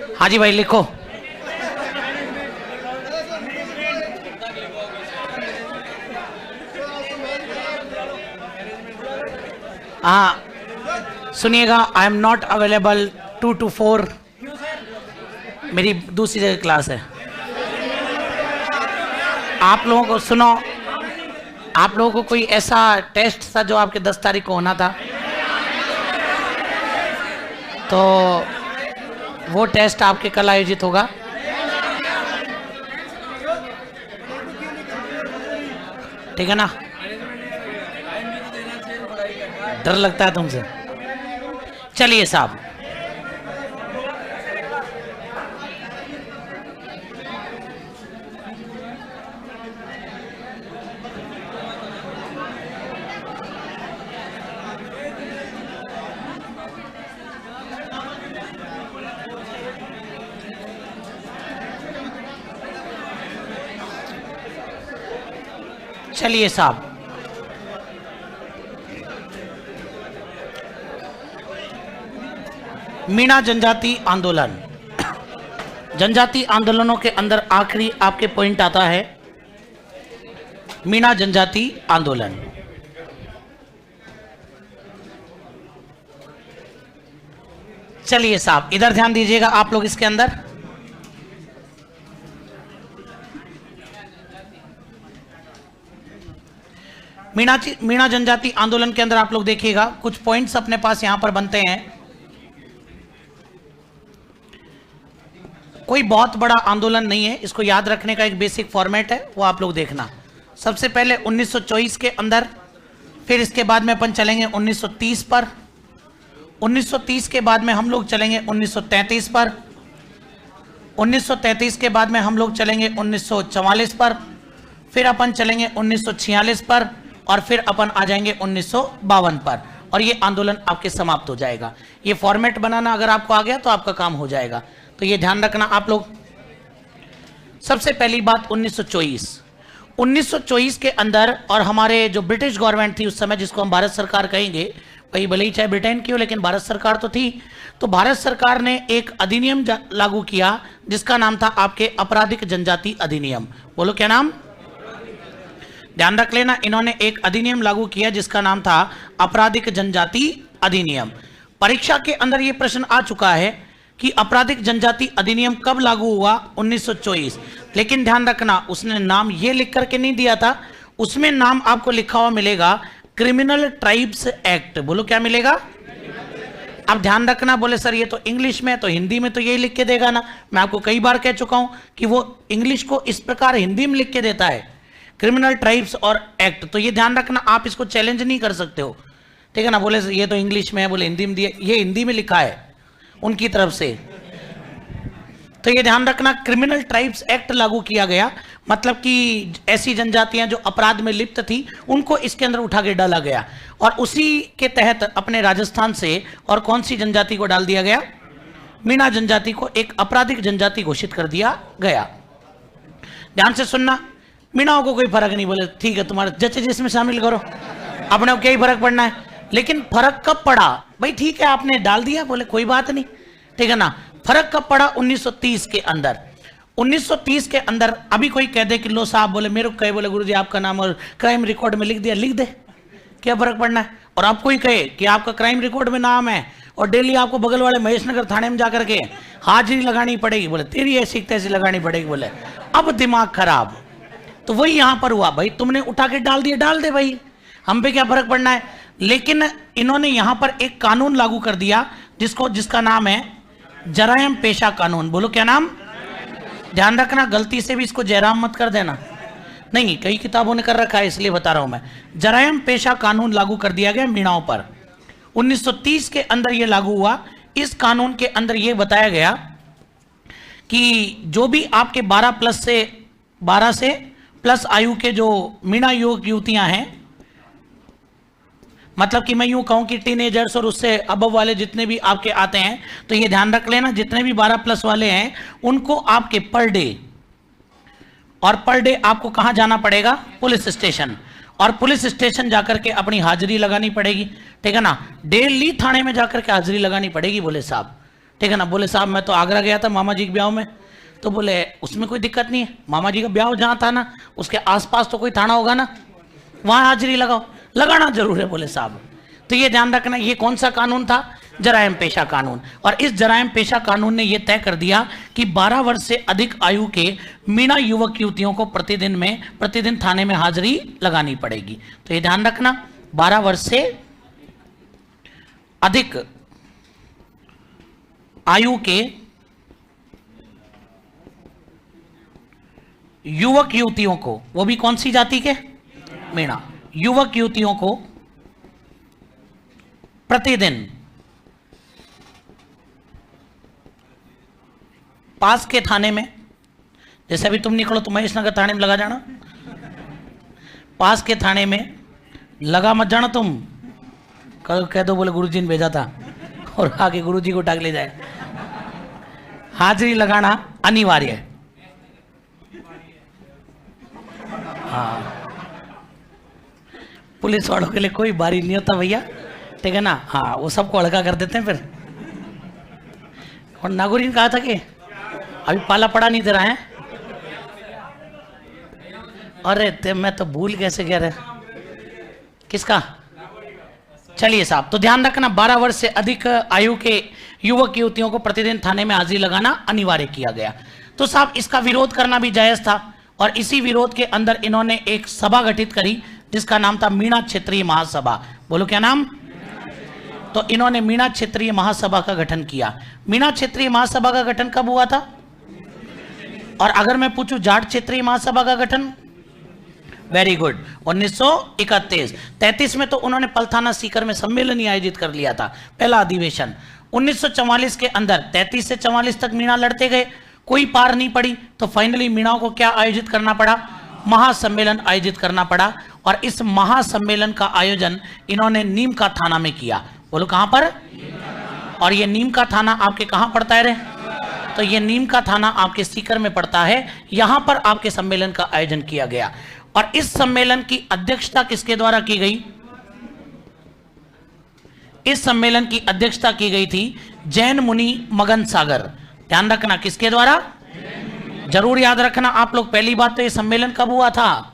हाँ जी भाई लिखो। हाँ सुनिएगा, I am not available 2 to 4, मेरी दूसरी जगह क्लास है। आप लोगों को सुनो, आप लोगों को कोई ऐसा टेस्ट था जो आपके 10 तारीख को होना था, तो वो टेस्ट आपके कल आयोजित होगा। ठीक है ना? डर लगता है तुमसे? चलिए साहब, चलिए साहब, मीणा जनजाति आंदोलन। जनजाति आंदोलनों के अंदर आखिरी आपके पॉइंट आता है मीणा जनजाति आंदोलन। चलिए साहब, इधर ध्यान दीजिएगा आप लोग इसके अंदर। मीणा जनजाति आंदोलन के अंदर आप लोग देखिएगा, कुछ पॉइंट्स अपने पास यहां पर बनते हैं। कोई बहुत बड़ा आंदोलन नहीं है, इसको याद रखने का एक बेसिक फॉर्मेट है, वो आप लोग देखना। सबसे पहले 1924 के अंदर, फिर इसके बाद में अपन चलेंगे 1930 पर, 1930 के बाद में हम लोग चलेंगे 1933 पर, 1933 के बाद में हम लोग चलेंगे 1944 पर, फिर अपन चलेंगे 1946 पर, और फिर अपन आ जाएंगे 1952 पर, और ये आंदोलन आपके समाप्त हो जाएगा। ये फॉर्मेट बनाना अगर आपको आ गया तो आपका काम हो जाएगा, तो ये ध्यान रखना आप लोग। सबसे पहली बात 1924 के अंदर, और हमारे जो ब्रिटिश गवर्नमेंट थी उस समय, जिसको हम भारत सरकार कहेंगे, भाई भले ही चाहे ब्रिटेन की हो लेकिन भारत सरकार तो थी, तो भारत सरकार ने एक अधिनियम लागू किया जिसका नाम था आपके आपराधिक जनजाति अधिनियम। बोलो क्या नाम? ध्यान रख लेना, इन्होंने एक अधिनियम लागू किया जिसका नाम था आपराधिक जनजाति अधिनियम। परीक्षा के अंदर यह प्रश्न आ चुका है कि आपराधिक जनजाति अधिनियम कब लागू हुआ? 1924। लेकिन ध्यान रखना, उसने नाम ये लिख करके नहीं दिया था, उसमें नाम आपको लिखा हुआ मिलेगा क्रिमिनल ट्राइब्स एक्ट। बोलो क्या मिलेगा? अब ध्यान रखना, बोले सर ये तो इंग्लिश में, तो हिंदी में तो यही लिख के देगा ना। मैं आपको कई बार कह चुका हूं कि वो इंग्लिश को इस प्रकार हिंदी में लिख के देता है, क्रिमिनल ट्राइब्स और एक्ट। तो ये ध्यान रखना, आप इसको चैलेंज नहीं कर सकते हो, ठीक है ना? बोले ये तो इंग्लिश में है, बोले हिंदी में दिया, ये हिंदी में लिखा है उनकी तरफ से। तो ये ध्यान रखना, क्रिमिनल ट्राइब्स एक्ट लागू किया गया, मतलब कि ऐसी जनजातियां जो अपराध में लिप्त थी उनको इसके अंदर उठा के डाला गया, और उसी के तहत अपने राजस्थान से और कौन सी जनजाति को डाल दिया गया? मीणा जनजाति को एक आपराधिक जनजाति घोषित कर दिया गया। ध्यान से सुनना, मीणाओं को कोई फर्क नहीं, बोले ठीक है तुम्हारे जैसे जिसमें शामिल करो, अपने को क्या ही फर्क पड़ना है। लेकिन फर्क कब पड़ा? भाई ठीक है आपने डाल दिया, बोले कोई बात नहीं, ठीक है ना? फर्क कब पड़ा? 1930 के अंदर। 1930 के अंदर अभी कोई कह दे कि लो साहब, बोले मेरे को कहे, बोले गुरुजी आपका नाम और क्राइम रिकॉर्ड में लिख दिया, लिख दे, क्या फर्क पड़ना है? और आप कोई कहे कि आपका क्राइम रिकॉर्ड में नाम है और डेली आपको बगल वाले महेश नगर थाने में जाकर के हाजिरी लगानी पड़ेगी, बोले तेरी ऐसी तैसी लगानी पड़ेगी, बोले अब दिमाग खराब। तो वही यहां पर हुआ, भाई तुमने उठा के डाल दिया, डाल दे भाई, हम पे क्या फर्क पड़ना है। लेकिन इन्होंने यहां पर एक कानून लागू कर दिया जिसका नाम है जरायम पेशा कानून। बोलो क्या नाम? ध्यान रखना, गलती से भी इसको जयराम मत कर देना, नहीं कई किताबों ने कर रखा है इसलिए बता रहा हूं मैं। जरायम पेशा कानून लागू कर दिया गया मीणाओं पर, 1930 के अंदर यह लागू हुआ। इस कानून के अंदर यह बताया गया कि जो भी आपके 12 से प्लस आयु के जो मीणा युवक युवतियां हैं, मतलब कि मैं यूं कहूं कि टीनेजर्स और उससे अबव वाले जितने भी आपके आते हैं, तो ये ध्यान रख लेना, जितने भी 12+ वाले हैं उनको आपके पर डे आपको कहां जाना पड़ेगा? पुलिस स्टेशन, और पुलिस स्टेशन जाकर के अपनी हाजिरी लगानी पड़ेगी, ठीक है ना? डेली थाने में जाकर के हाजिरी लगानी पड़ेगी, बोले साहब, ठीक है ना। बोले साहब मैं तो आगरा गया था मामा जी के ब्याह में, तो बोले उसमें कोई दिक्कत नहीं है, मामा जी का ब्याह जहाँ था ना उसके आसपास तो कोई थाना होगा ना, वहाँ हाजिरी लगाओ। लगाना जरूर है बोले साहब। तो ये ध्यान रखना, ये कौन सा कानून था? जराइम पेशा कानून। और इस जराइम पेशा कानून ने यह तय कर दिया कि 12 वर्ष से अधिक आयु के मीणा युवक युवतियों को प्रतिदिन थाने में हाजिरी लगानी पड़ेगी। तो ये ध्यान रखना, 12 वर्ष से अधिक आयु के युवक युवतियों को, वो भी कौन सी जाति के? मीणा। युवक युवतियों को प्रतिदिन पास के थाने में, जैसे अभी तुम निकलो तो महेश नगर थाने में लगा जाना, पास के थाने में लगा मत जाना तुम, कह दो बोले गुरुजी ने भेजा था और आगे गुरुजी को टाक ले जाए। हाजिरी लगाना अनिवार्य है। हाँ, पुलिस वालों के लिए कोई बारी नहीं होता भैया, ठीक है ना। हाँ, वो सबको हल्का कर देते हैं फिर। और नागौरी ने कहा था कि अभी पाला पड़ा नहीं तेरा है। अरे ते मैं तो भूल कैसे कह रहे, किसका? चलिए साहब, तो ध्यान रखना, 12 वर्ष से अधिक आयु के युवक युवतियों को प्रतिदिन थाने में हाजिरी लगाना अनिवार्य किया गया। तो साहब इसका विरोध करना भी जायज था, और इसी विरोध के अंदर इन्होंने एक सभा गठित करी जिसका नाम था मीणा क्षेत्रीय महासभा। बोलो क्या नाम? तो इन्होंने मीणा क्षेत्रीय महासभा का गठन किया। मीणा क्षेत्रीय महासभा का गठन कब हुआ था? और अगर मैं पूछूं जाट क्षेत्रीय महासभा का गठन? Very good, 1931। 33 में तो उन्होंने पलथाना सीकर में सम्मेलन ही आयोजित कर लिया था, पहला अधिवेशन। 1944 के अंदर 33 से 44 तक मीणा लड़ते गए, कोई पार नहीं पड़ी, तो फाइनली मीणाओं को क्या आयोजित करना पड़ा? महासम्मेलन आयोजित करना पड़ा। और इस महासम्मेलन का आयोजन इन्होंने नीम का थाना में किया। बोलो कहां पर? और ये नीम का थाना आपके कहां पड़ता है रे? तो ये नीम का थाना आपके सीकर में पड़ता है। यहां पर आपके सम्मेलन का आयोजन किया गया। और इस सम्मेलन की अध्यक्षता किसके द्वारा की गई? इस सम्मेलन की अध्यक्षता की गई थी जैन मुनि मगन सागर। ध्यान रखना, किसके द्वारा? जरूर याद रखना आप लोग। पहली बात तो ये सम्मेलन कब हुआ था,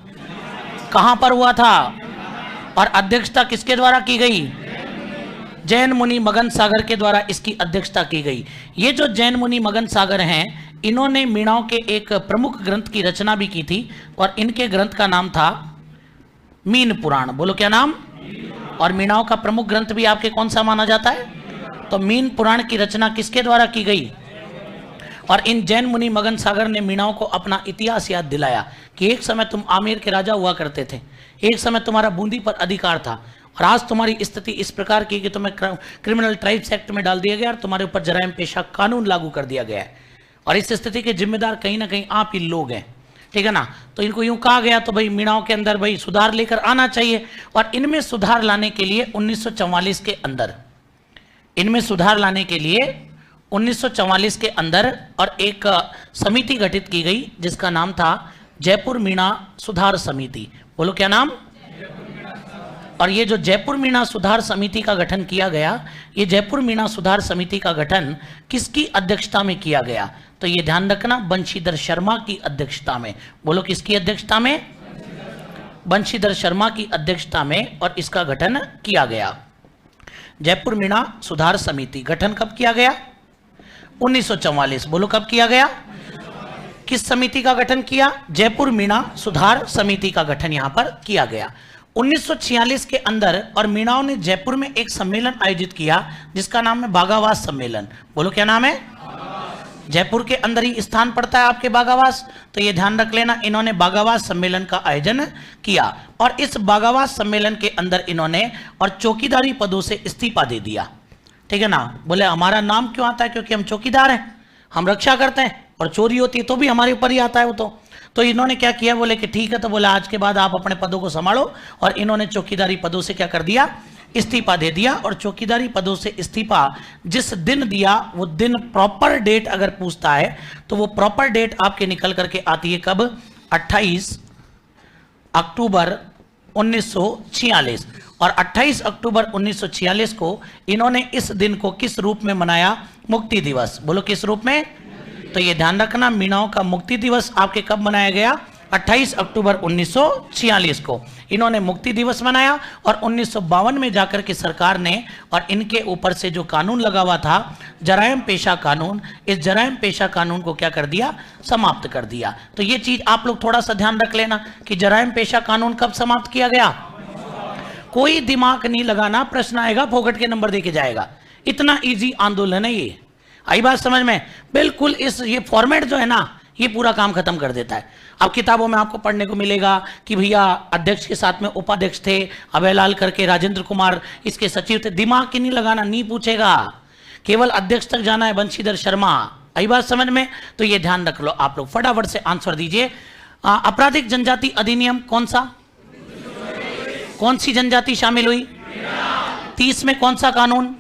कहां पर हुआ था, और अध्यक्षता किसके द्वारा की गई? जैन मुनि मगन सागर के द्वारा इसकी अध्यक्षता की गई। ये जो जैन मुनि मगन सागर हैं, इन्होंने मीणाओं के एक प्रमुख ग्रंथ की रचना भी की थी, और इनके ग्रंथ का नाम था मीन पुराण। बोलो क्या नाम? और मीणाओं का प्रमुख ग्रंथ भी आपके कौन सा माना जाता है? तो मीन पुराण की रचना किसके द्वारा की गई? और इन जैन मुनि मगन सागर ने मीणाओं को अपना इतिहास याद दिलाया कि एक समय तुम आमेर के राजा हुआ करते थे, एक समय तुम्हारा बूंदी पर अधिकार था, और आज तुम्हारी स्थिति इस प्रकार की कि तुम्हें क्रिमिनल ट्राइब्स एक्ट में डाल दिया गया और तुम्हारे ऊपर जराइम पेशा कानून लागू कर दिया गया है, और इस स्थिति के जिम्मेदार कहीं ना कहीं आप ही लोग हैं, ठीक है ना। तो इनको यूं कहा गया, तो भाई मीणाओं के अंदर भाई सुधार लेकर आना चाहिए। और इनमें सुधार लाने के लिए 1944 के अंदर, इनमें सुधार लाने के लिए 1944 के अंदर और एक समिति गठित की गई जिसका नाम था जयपुर मीणा सुधार समिति। बोलो क्या नाम? और ये जो जयपुर मीणा सुधार समिति का गठन किया गया, ये जयपुर मीणा सुधार समिति का गठन किसकी अध्यक्षता में किया गया? तो ये ध्यान रखना, बंशीधर शर्मा की अध्यक्षता में। बोलो किसकी अध्यक्षता में? बंशीधर शर्मा की अध्यक्षता में, और इसका गठन किया गया। जयपुर मीणा सुधार समिति गठन कब किया गया? 1944। बोलो कब किया गया? किस समिति का गठन किया? जयपुर मीणा सुधार समिति का गठन यहां पर किया गया 1946 के अंदर। और मीणाओं ने जयपुर में एक सम्मेलन आयोजित किया जिसका नाम है बागावास सम्मेलन। बोलो क्या नाम है? जयपुर के अंदर ही स्थान पड़ता है आपके बागावास, तो ये ध्यान रख लेना। इन्होंने बागावास सम्मेलन का आयोजन किया, और इस बागावास सम्मेलन के अंदर इन्होंने और चौकीदारी पदों से इस्तीफा दे दिया, ठीक है ना। बोले हमारा नाम क्यों आता है? क्योंकि हम चौकीदार हैं, हम रक्षा करते हैं, और चोरी होती है तो भी हमारे ऊपर ही आता है वो तो इन्होंने क्या किया? बोले कि ठीक है, तो बोले आज के बाद आप अपने पदों को संभालो, और इन्होंने चौकीदारी पदों से क्या कर दिया? इस्तीफा दे दिया। और चौकीदारी पदों से इस्तीफा जिस दिन दिया, वो दिन प्रॉपर डेट अगर पूछता है तो वो प्रॉपर डेट आपके निकल करके आती है कब? 28 अक्टूबर 1946। और 28 अक्टूबर 1946 को इन्होंने इस दिन को किस रूप में मनाया? मुक्ति दिवस। बोलो किस रूप में? तो ये ध्यान रखना, मीणाओं का मुक्ति दिवस आपके कब मनाया गया? 28 अक्टूबर 1946 को इन्होंने मुक्ति दिवस मनाया। और 1952 में जाकर के सरकार ने और इनके ऊपर से जो कानून लगा हुआ था जराइम पेशा कानून, इस जराइम पेशा कानून को क्या कर दिया? समाप्त कर दिया। तो ये चीज आप लोग थोड़ा सा ध्यान रख लेना कि जराइम पेशा कानून कब समाप्त किया गया। कोई दिमाग नहीं लगाना, प्रश्न आएगा फोकट के नंबर देके जाएगा। इतना इजी आंदोलन है ये। आई बात समझ में? बिल्कुल ये फॉर्मेट जो है ना, ये पूरा काम खत्म कर देता है। अब किताबों में आपको पढ़ने को मिलेगा कि भैया अध्यक्ष के साथ में उपाध्यक्ष थे, अभयलाल करके, राजेंद्र कुमार इसके सचिव थे। दिमाग की नहीं लगाना, नहीं पूछेगा, केवल अध्यक्ष तक जाना है, बंशीधर शर्मा। आई बात समझ में? तो ये ध्यान रख लो आप लोग, फटाफट से आंसर दीजिए। आपराधिक जनजाति अधिनियम कौन सा? कौन सी जनजाति शामिल हुई? 30 में कौन सा कानून?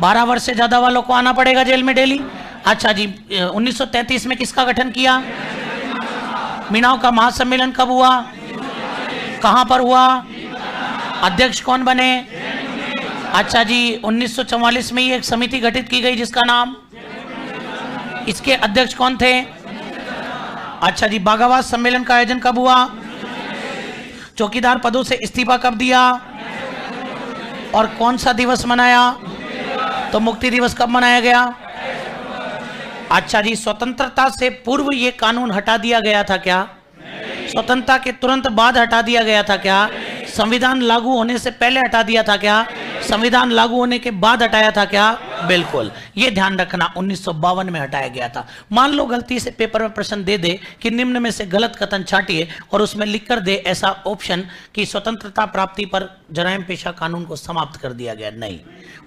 12 वर्ष से ज्यादा वालों को आना पड़ेगा जेल में डेली। अच्छा जी, 1933 में किसका गठन किया? मीणाओं का महासम्मेलन कब हुआ? कहां पर हुआ? अध्यक्ष कौन बने? अच्छा जी, 1944 में ये एक समिति गठित की गई जिसका नाम, इसके अध्यक्ष कौन थे? अच्छा जी, बागावास सम्मेलन का आयोजन कब हुआ? चौकीदार पदों से इस्तीफा कब दिया? और कौन सा दिवस मनाया? तो मुक्ति दिवस कब मनाया गया? अच्छा जी, स्वतंत्रता से पूर्व ये कानून हटा दिया गया था क्या? स्वतंत्रता के तुरंत बाद हटा दिया गया था क्या? संविधान लागू होने से पहले हटा दिया था क्या? संविधान लागू होने के बाद हटाया था क्या? बिल्कुल, ये ध्यान रखना, 1952 में हटाया गया था। मान लो गलती से पेपर में प्रश्न दे दे कि निम्न में से गलत कथन छाटिए और उसमें लिख कर दे ऐसा ऑप्शन कि स्वतंत्रता प्राप्ति पर जराइम पेशा कानून को समाप्त कर दिया गया। नहीं,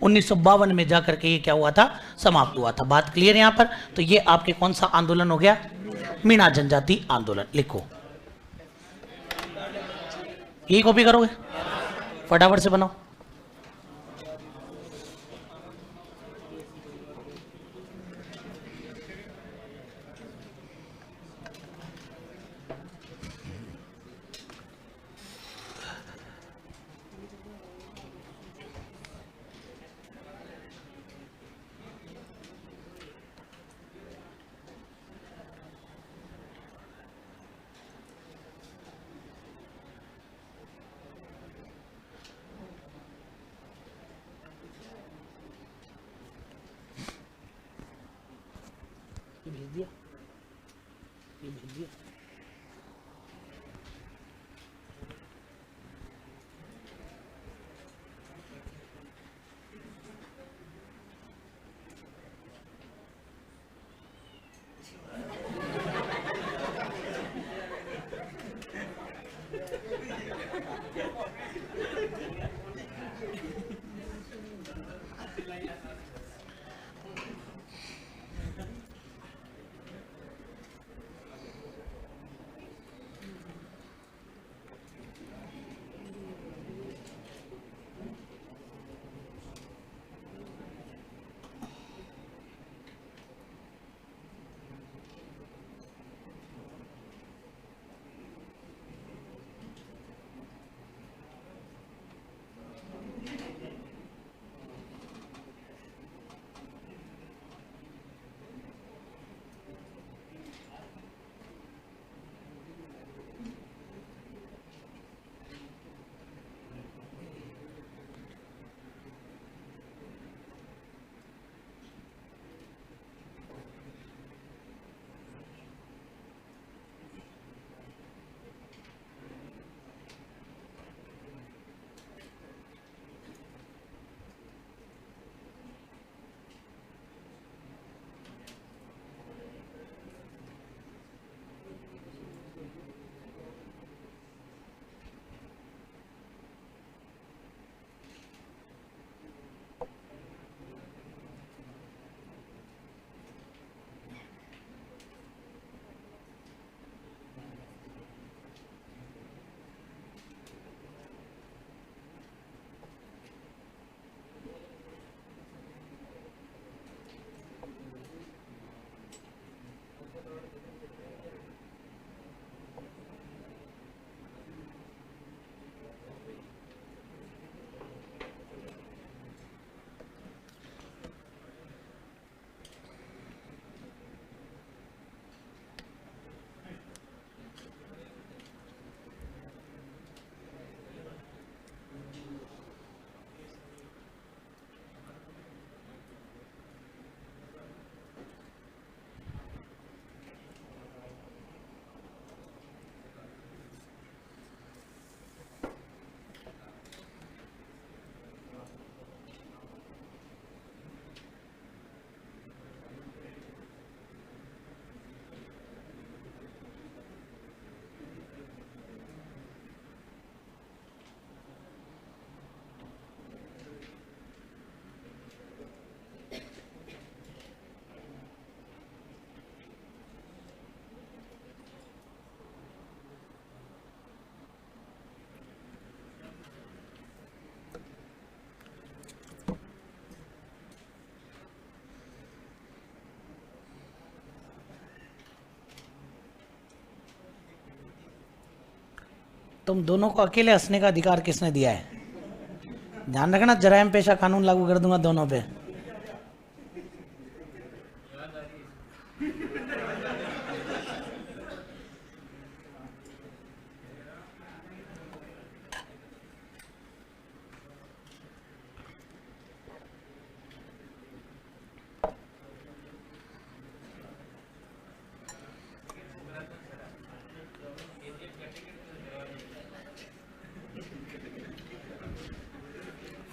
1952 में जाकर के ये क्या हुआ था? समाप्त हुआ था। बात क्लियर यहाँ पर? तो ये आपके कौन सा आंदोलन हो गया? मीणा जनजाति आंदोलन। लिखो, यही कॉपी करोगे? फटाफट से बनाओ। भेज दिया, ये भेज दिया। तुम दोनों को अकेले हंसने का अधिकार किसने दिया है? ध्यान रखना, जराइम पेशा कानून लागू कर दूंगा दोनों पे।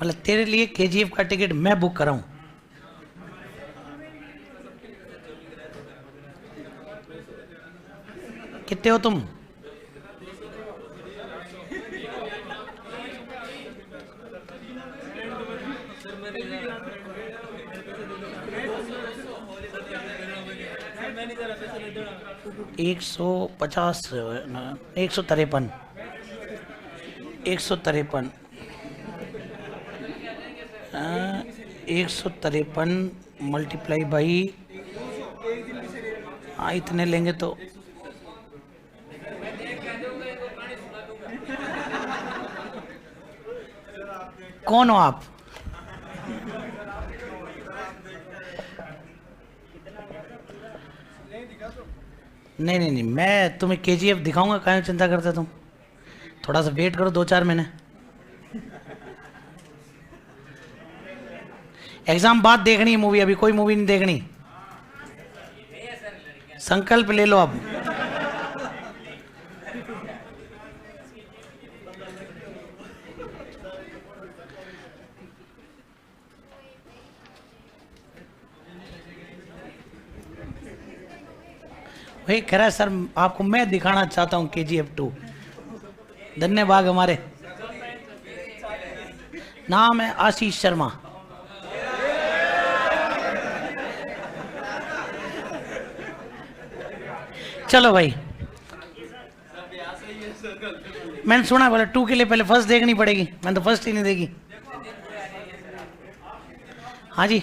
मतलब तेरे लिए केजीएफ का टिकट मैं बुक कराऊं? कितने हो तुम? एक 150, 153, 153, 153 मल्टीप्लाई बाई, हाँ इतने लेंगे तो कौन हो आप? नहीं नहीं नहीं, मैं तुम्हें केजीएफ दिखाऊंगा, काहे चिंता करते तुम? थोड़ा सा वेट करो 2-4 महीने। एग्जाम बाद देखनी है मूवी, अभी कोई मूवी नहीं देखनी। संकल्प ले लो अब। वही कह रहा है सर, आपको मैं दिखाना चाहता हूं केजीएफ 2। धन्यवाद। हमारे नाम है आशीष शर्मा। चलो भाई, मैंने सुना बोला 2 के लिए पहले फर्स्ट देखनी पड़ेगी, मैंने तो फर्स्ट ही नहीं देखी। हाँ जी,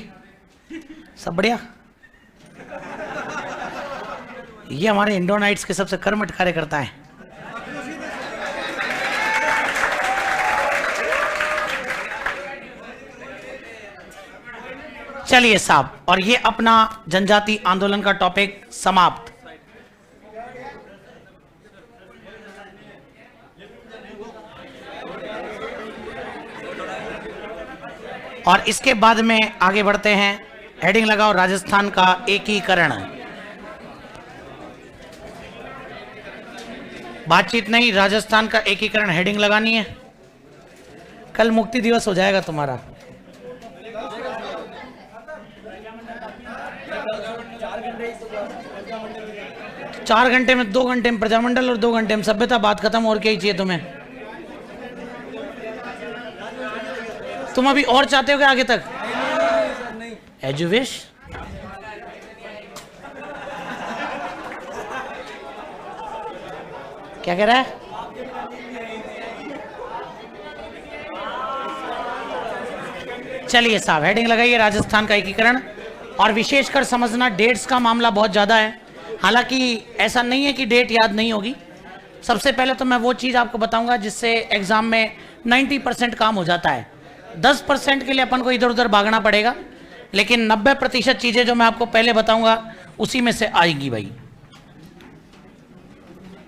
सब बढ़िया। ये हमारे इंडोनाइट्स के सबसे कर्मठ कार्यकर्ता हैं। चलिए साहब, और ये अपना जनजाति आंदोलन का टॉपिक समाप्त। और इसके बाद में आगे बढ़ते हैं। हेडिंग लगाओ, राजस्थान का एकीकरण। बातचीत नहीं, राजस्थान का एकीकरण हेडिंग लगानी है। कल मुक्ति दिवस हो जाएगा तुम्हारा। चार घंटे में 2 घंटे में प्रजामंडल और 2 घंटे में सभ्यता, बात खत्म। और क्या ही चाहिए तुम्हें? तुम अभी और चाहते हो क्या आगे तक? एजुविश क्या कह रहा है? चलिए साहब, हेडिंग लगाइए, राजस्थान का एकीकरण। और विशेषकर समझना, डेट्स का मामला बहुत ज़्यादा है। हालांकि ऐसा नहीं है कि डेट याद नहीं होगी। सबसे पहले तो मैं वो चीज़ आपको बताऊंगा जिससे एग्ज़ाम में 90% काम हो जाता है। 10% के लिए अपन को इधर उधर भागना पड़ेगा, लेकिन 90% चीज़ें जो मैं आपको पहले बताऊंगा उसी में से आएंगी भाई।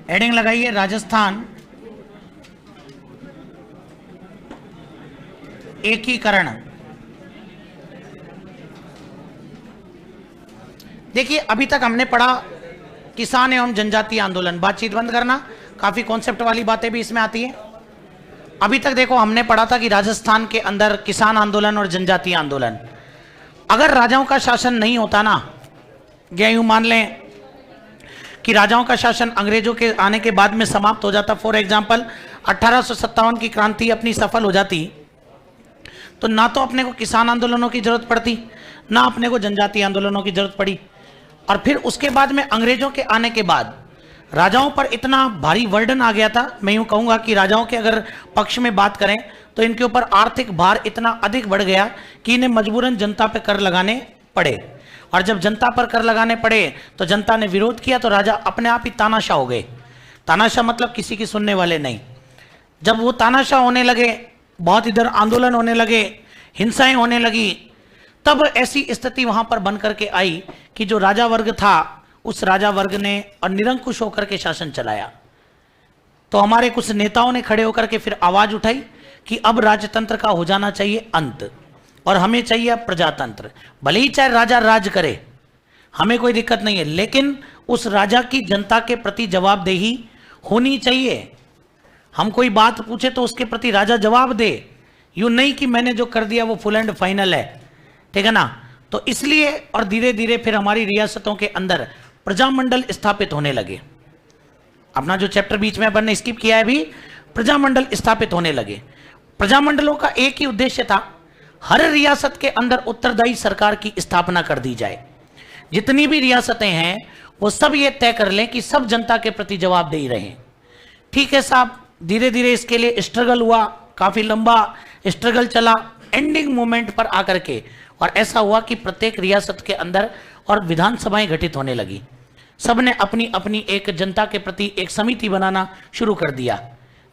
हेडिंग लगाइए, राजस्थान एकीकरण। देखिए, अभी तक हमने पढ़ा किसान एवं जनजातीय आंदोलन। बातचीत बंद करना, काफी कॉन्सेप्ट वाली बातें भी इसमें आती है। अभी तक देखो, हमने पढ़ा था कि राजस्थान के अंदर किसान आंदोलन और जनजातीय आंदोलन। अगर राजाओं का शासन नहीं होता ना, या यूं मान लें कि राजाओं का शासन अंग्रेजों के आने के बाद में समाप्त हो जाता, फॉर एग्जाम्पल 1857 की क्रांति अपनी सफल हो जाती, तो ना तो अपने को किसान आंदोलनों की जरूरत पड़ती, ना अपने को जनजातीय आंदोलनों की जरूरत पड़ी। और फिर उसके बाद में अंग्रेजों के आने के बाद राजाओं पर इतना भारी बर्डन आ गया था। मैं यूं कहूंगा कि राजाओं के अगर पक्ष में बात करें तो इनके ऊपर आर्थिक भार इतना अधिक बढ़ गया कि इन्हें मजबूरन जनता पर कर लगाने पड़े। और जब जनता पर कर लगाने पड़े तो जनता ने विरोध किया, तो राजा अपने आप ही तानाशाह हो गए। तानाशाह मतलब किसी की सुनने वाले नहीं। जब वो तानाशाह होने लगे, बहुत इधर आंदोलन होने लगे, हिंसाएं होने लगी, तब ऐसी स्थिति वहां पर बन करके आई कि जो राजा वर्ग था उस राजा वर्ग ने और निरंकुश होकर के शासन चलाया। तो हमारे कुछ नेताओं ने खड़े होकर के फिर आवाज उठाई कि अब राजतंत्र का हो जाना चाहिए अंत और हमें चाहिए अब प्रजातंत्र। भले ही चाहे राजा राज करे, हमें कोई दिक्कत नहीं है, लेकिन उस राजा की जनता के प्रति जवाबदेही होनी चाहिए। हम कोई बात पूछे तो उसके प्रति राजा जवाब दे, यूं नहीं कि मैंने जो कर दिया वो फुल एंड फाइनल है, ठीक है ना। तो इसलिए और धीरे धीरे फिर हमारी रियासतों के अंदर प्रजामंडल स्थापित होने लगे। अपना जो चैप्टर बीच में अपन ने स्किप किया है, भी प्रजामंडल स्थापित होने लगे। प्रजामंडलों का एक ही उद्देश्य था, हर रियासत के अंदर उत्तरदायी सरकार की स्थापना कर दी जाए। जितनी भी रियासतें हैं वो सब ये तय कर लें कि सब जनता के प्रति जवाबदेही रहें। ठीक है साहब, धीरे धीरे इसके लिए स्ट्रगल हुआ, काफी लंबा स्ट्रगल चला, एंडिंग मोमेंट पर आकर के और ऐसा हुआ कि प्रत्येक रियासत के अंदर और विधानसभाएं गठित होने लगी। सबने अपनी अपनी एक जनता के प्रति एक समिति बनाना शुरू कर दिया,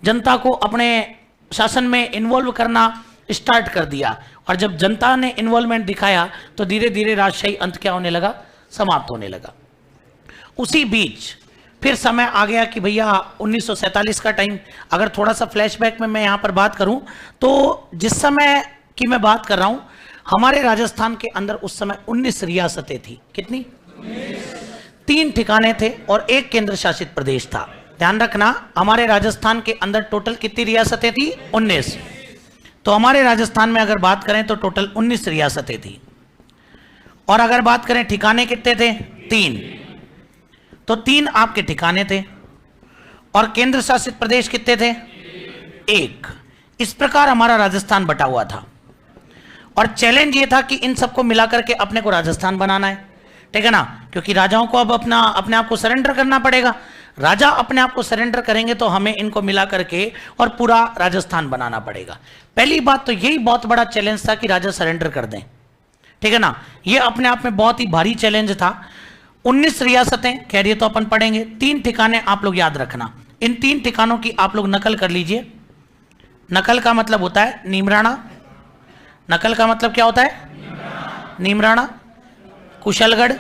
जनता को अपने शासन में इन्वॉल्व करना स्टार्ट कर दिया। और जब जनता ने इन्वॉल्वमेंट दिखाया तो धीरे धीरे राजशाही अंत क्या होने लगा, समाप्त होने लगा। उसी बीच फिर समय आ गया कि भैया 1947 का टाइम, अगर थोड़ा सा फ्लैशबैक में मैं यहाँ पर बात करूं तो जिस समय की मैं बात कर रहा हूं, हमारे राजस्थान के अंदर उस समय 19 रियासतें थी। कितनी? 3 ठिकाने थे और 1 केंद्र शासित प्रदेश था। ध्यान रखना, हमारे राजस्थान के अंदर टोटल कितनी रियासतें थी? 19। तो हमारे राजस्थान में अगर बात करें तो टोटल 19 रियासतें थी। और अगर बात करें ठिकाने कितने थे? 3। तो 3 आपके ठिकाने थे और केंद्र शासित प्रदेश कितने थे? 1। इस प्रकार हमारा राजस्थान बटा हुआ था और चैलेंज ये था कि इन सबको मिलाकर के अपने को राजस्थान बनाना है, ठीक है ना, क्योंकि राजाओं को अब अपने आप को सरेंडर करना पड़ेगा। राजा अपने आप को सरेंडर करेंगे तो हमें इनको मिला करके और पूरा राजस्थान बनाना पड़ेगा। पहली बात तो यही बहुत बड़ा चैलेंज था कि राजा सरेंडर कर दें, ठीक है ना। ये अपने आप में बहुत ही भारी चैलेंज था। 19 रियासतें कह रही है तो अपन पढ़ेंगे। 3 ठिकाने आप लोग याद रखना, इन 3 ठिकानों की आप लोग नकल कर लीजिए। नकल का मतलब होता है नीमराणा। नकल का मतलब क्या होता है? नीमराणा, कुशलगढ़,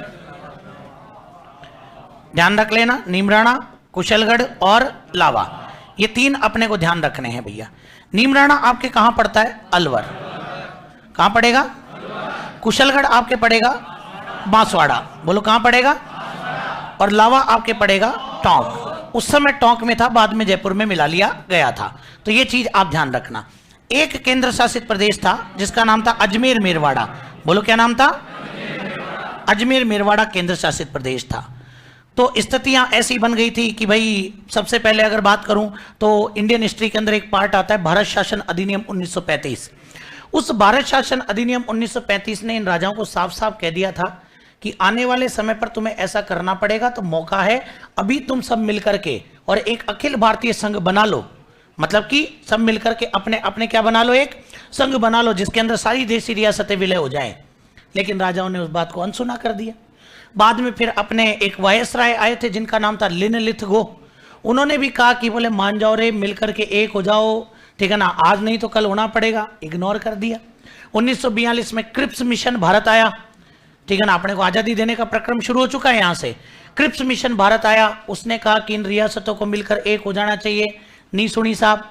ध्यान रख लेना, नीमराणा, कुशलगढ़ और लावा, ये 3 अपने को ध्यान रखने हैं भैया। नीमराणा आपके कहां पड़ता है? अलवर। कहां पड़ेगा? कुशलगढ़ आपके पड़ेगा बांसवाड़ा। बोलो कहां पड़ेगा? और लावा आपके पड़ेगा टोंक। उस समय टोंक में था, बाद में जयपुर में मिला लिया गया था। तो ये चीज आप ध्यान रखना। एक केंद्र शासित प्रदेश था जिसका नाम था अजमेर मेरवाड़ा। बोलो क्या नाम था? अजमेर मेरवाड़ा केंद्र शासित प्रदेश था। तो स्थितियां ऐसी बन गई थी कि भाई सबसे पहले अगर बात करूं तो इंडियन हिस्ट्री के अंदर एक पार्ट आता है भारत शासन अधिनियम 1935। उस भारत शासन अधिनियम 1935 ने इन राजाओं को साफ साफ कह दिया था कि आने वाले समय पर तुम्हें ऐसा करना पड़ेगा, तो मौका है अभी तुम सब मिलकर के और एक अखिल भारतीय संघ बना लो। मतलब कि सब मिलकर के अपने अपने क्या बना लो, एक संघ बना लो जिसके अंदर सारी देशी रियासतें विलय हो जाएं। लेकिन राजाओं ने उस बात को अनसुना कर दिया। बाद में फिर अपने एक वायसराय आए थे जिनका नाम था लिनलिथगो। उन्होंने भी कहा कि बोले मान जाओ रे, मिलकर के एक हो जाओ, ठीक है ना, आज नहीं तो कल होना पड़ेगा। इग्नोर कर दिया। 1942 में क्रिप्स मिशन भारत आया, ठीक है ना, अपने को आजादी देने का प्रक्रम शुरू हो चुका है। यहां से क्रिप्स मिशन भारत आया, उसने कहा कि इन रियासतों को मिलकर एक हो जाना चाहिए। नहीं सुनी साहब।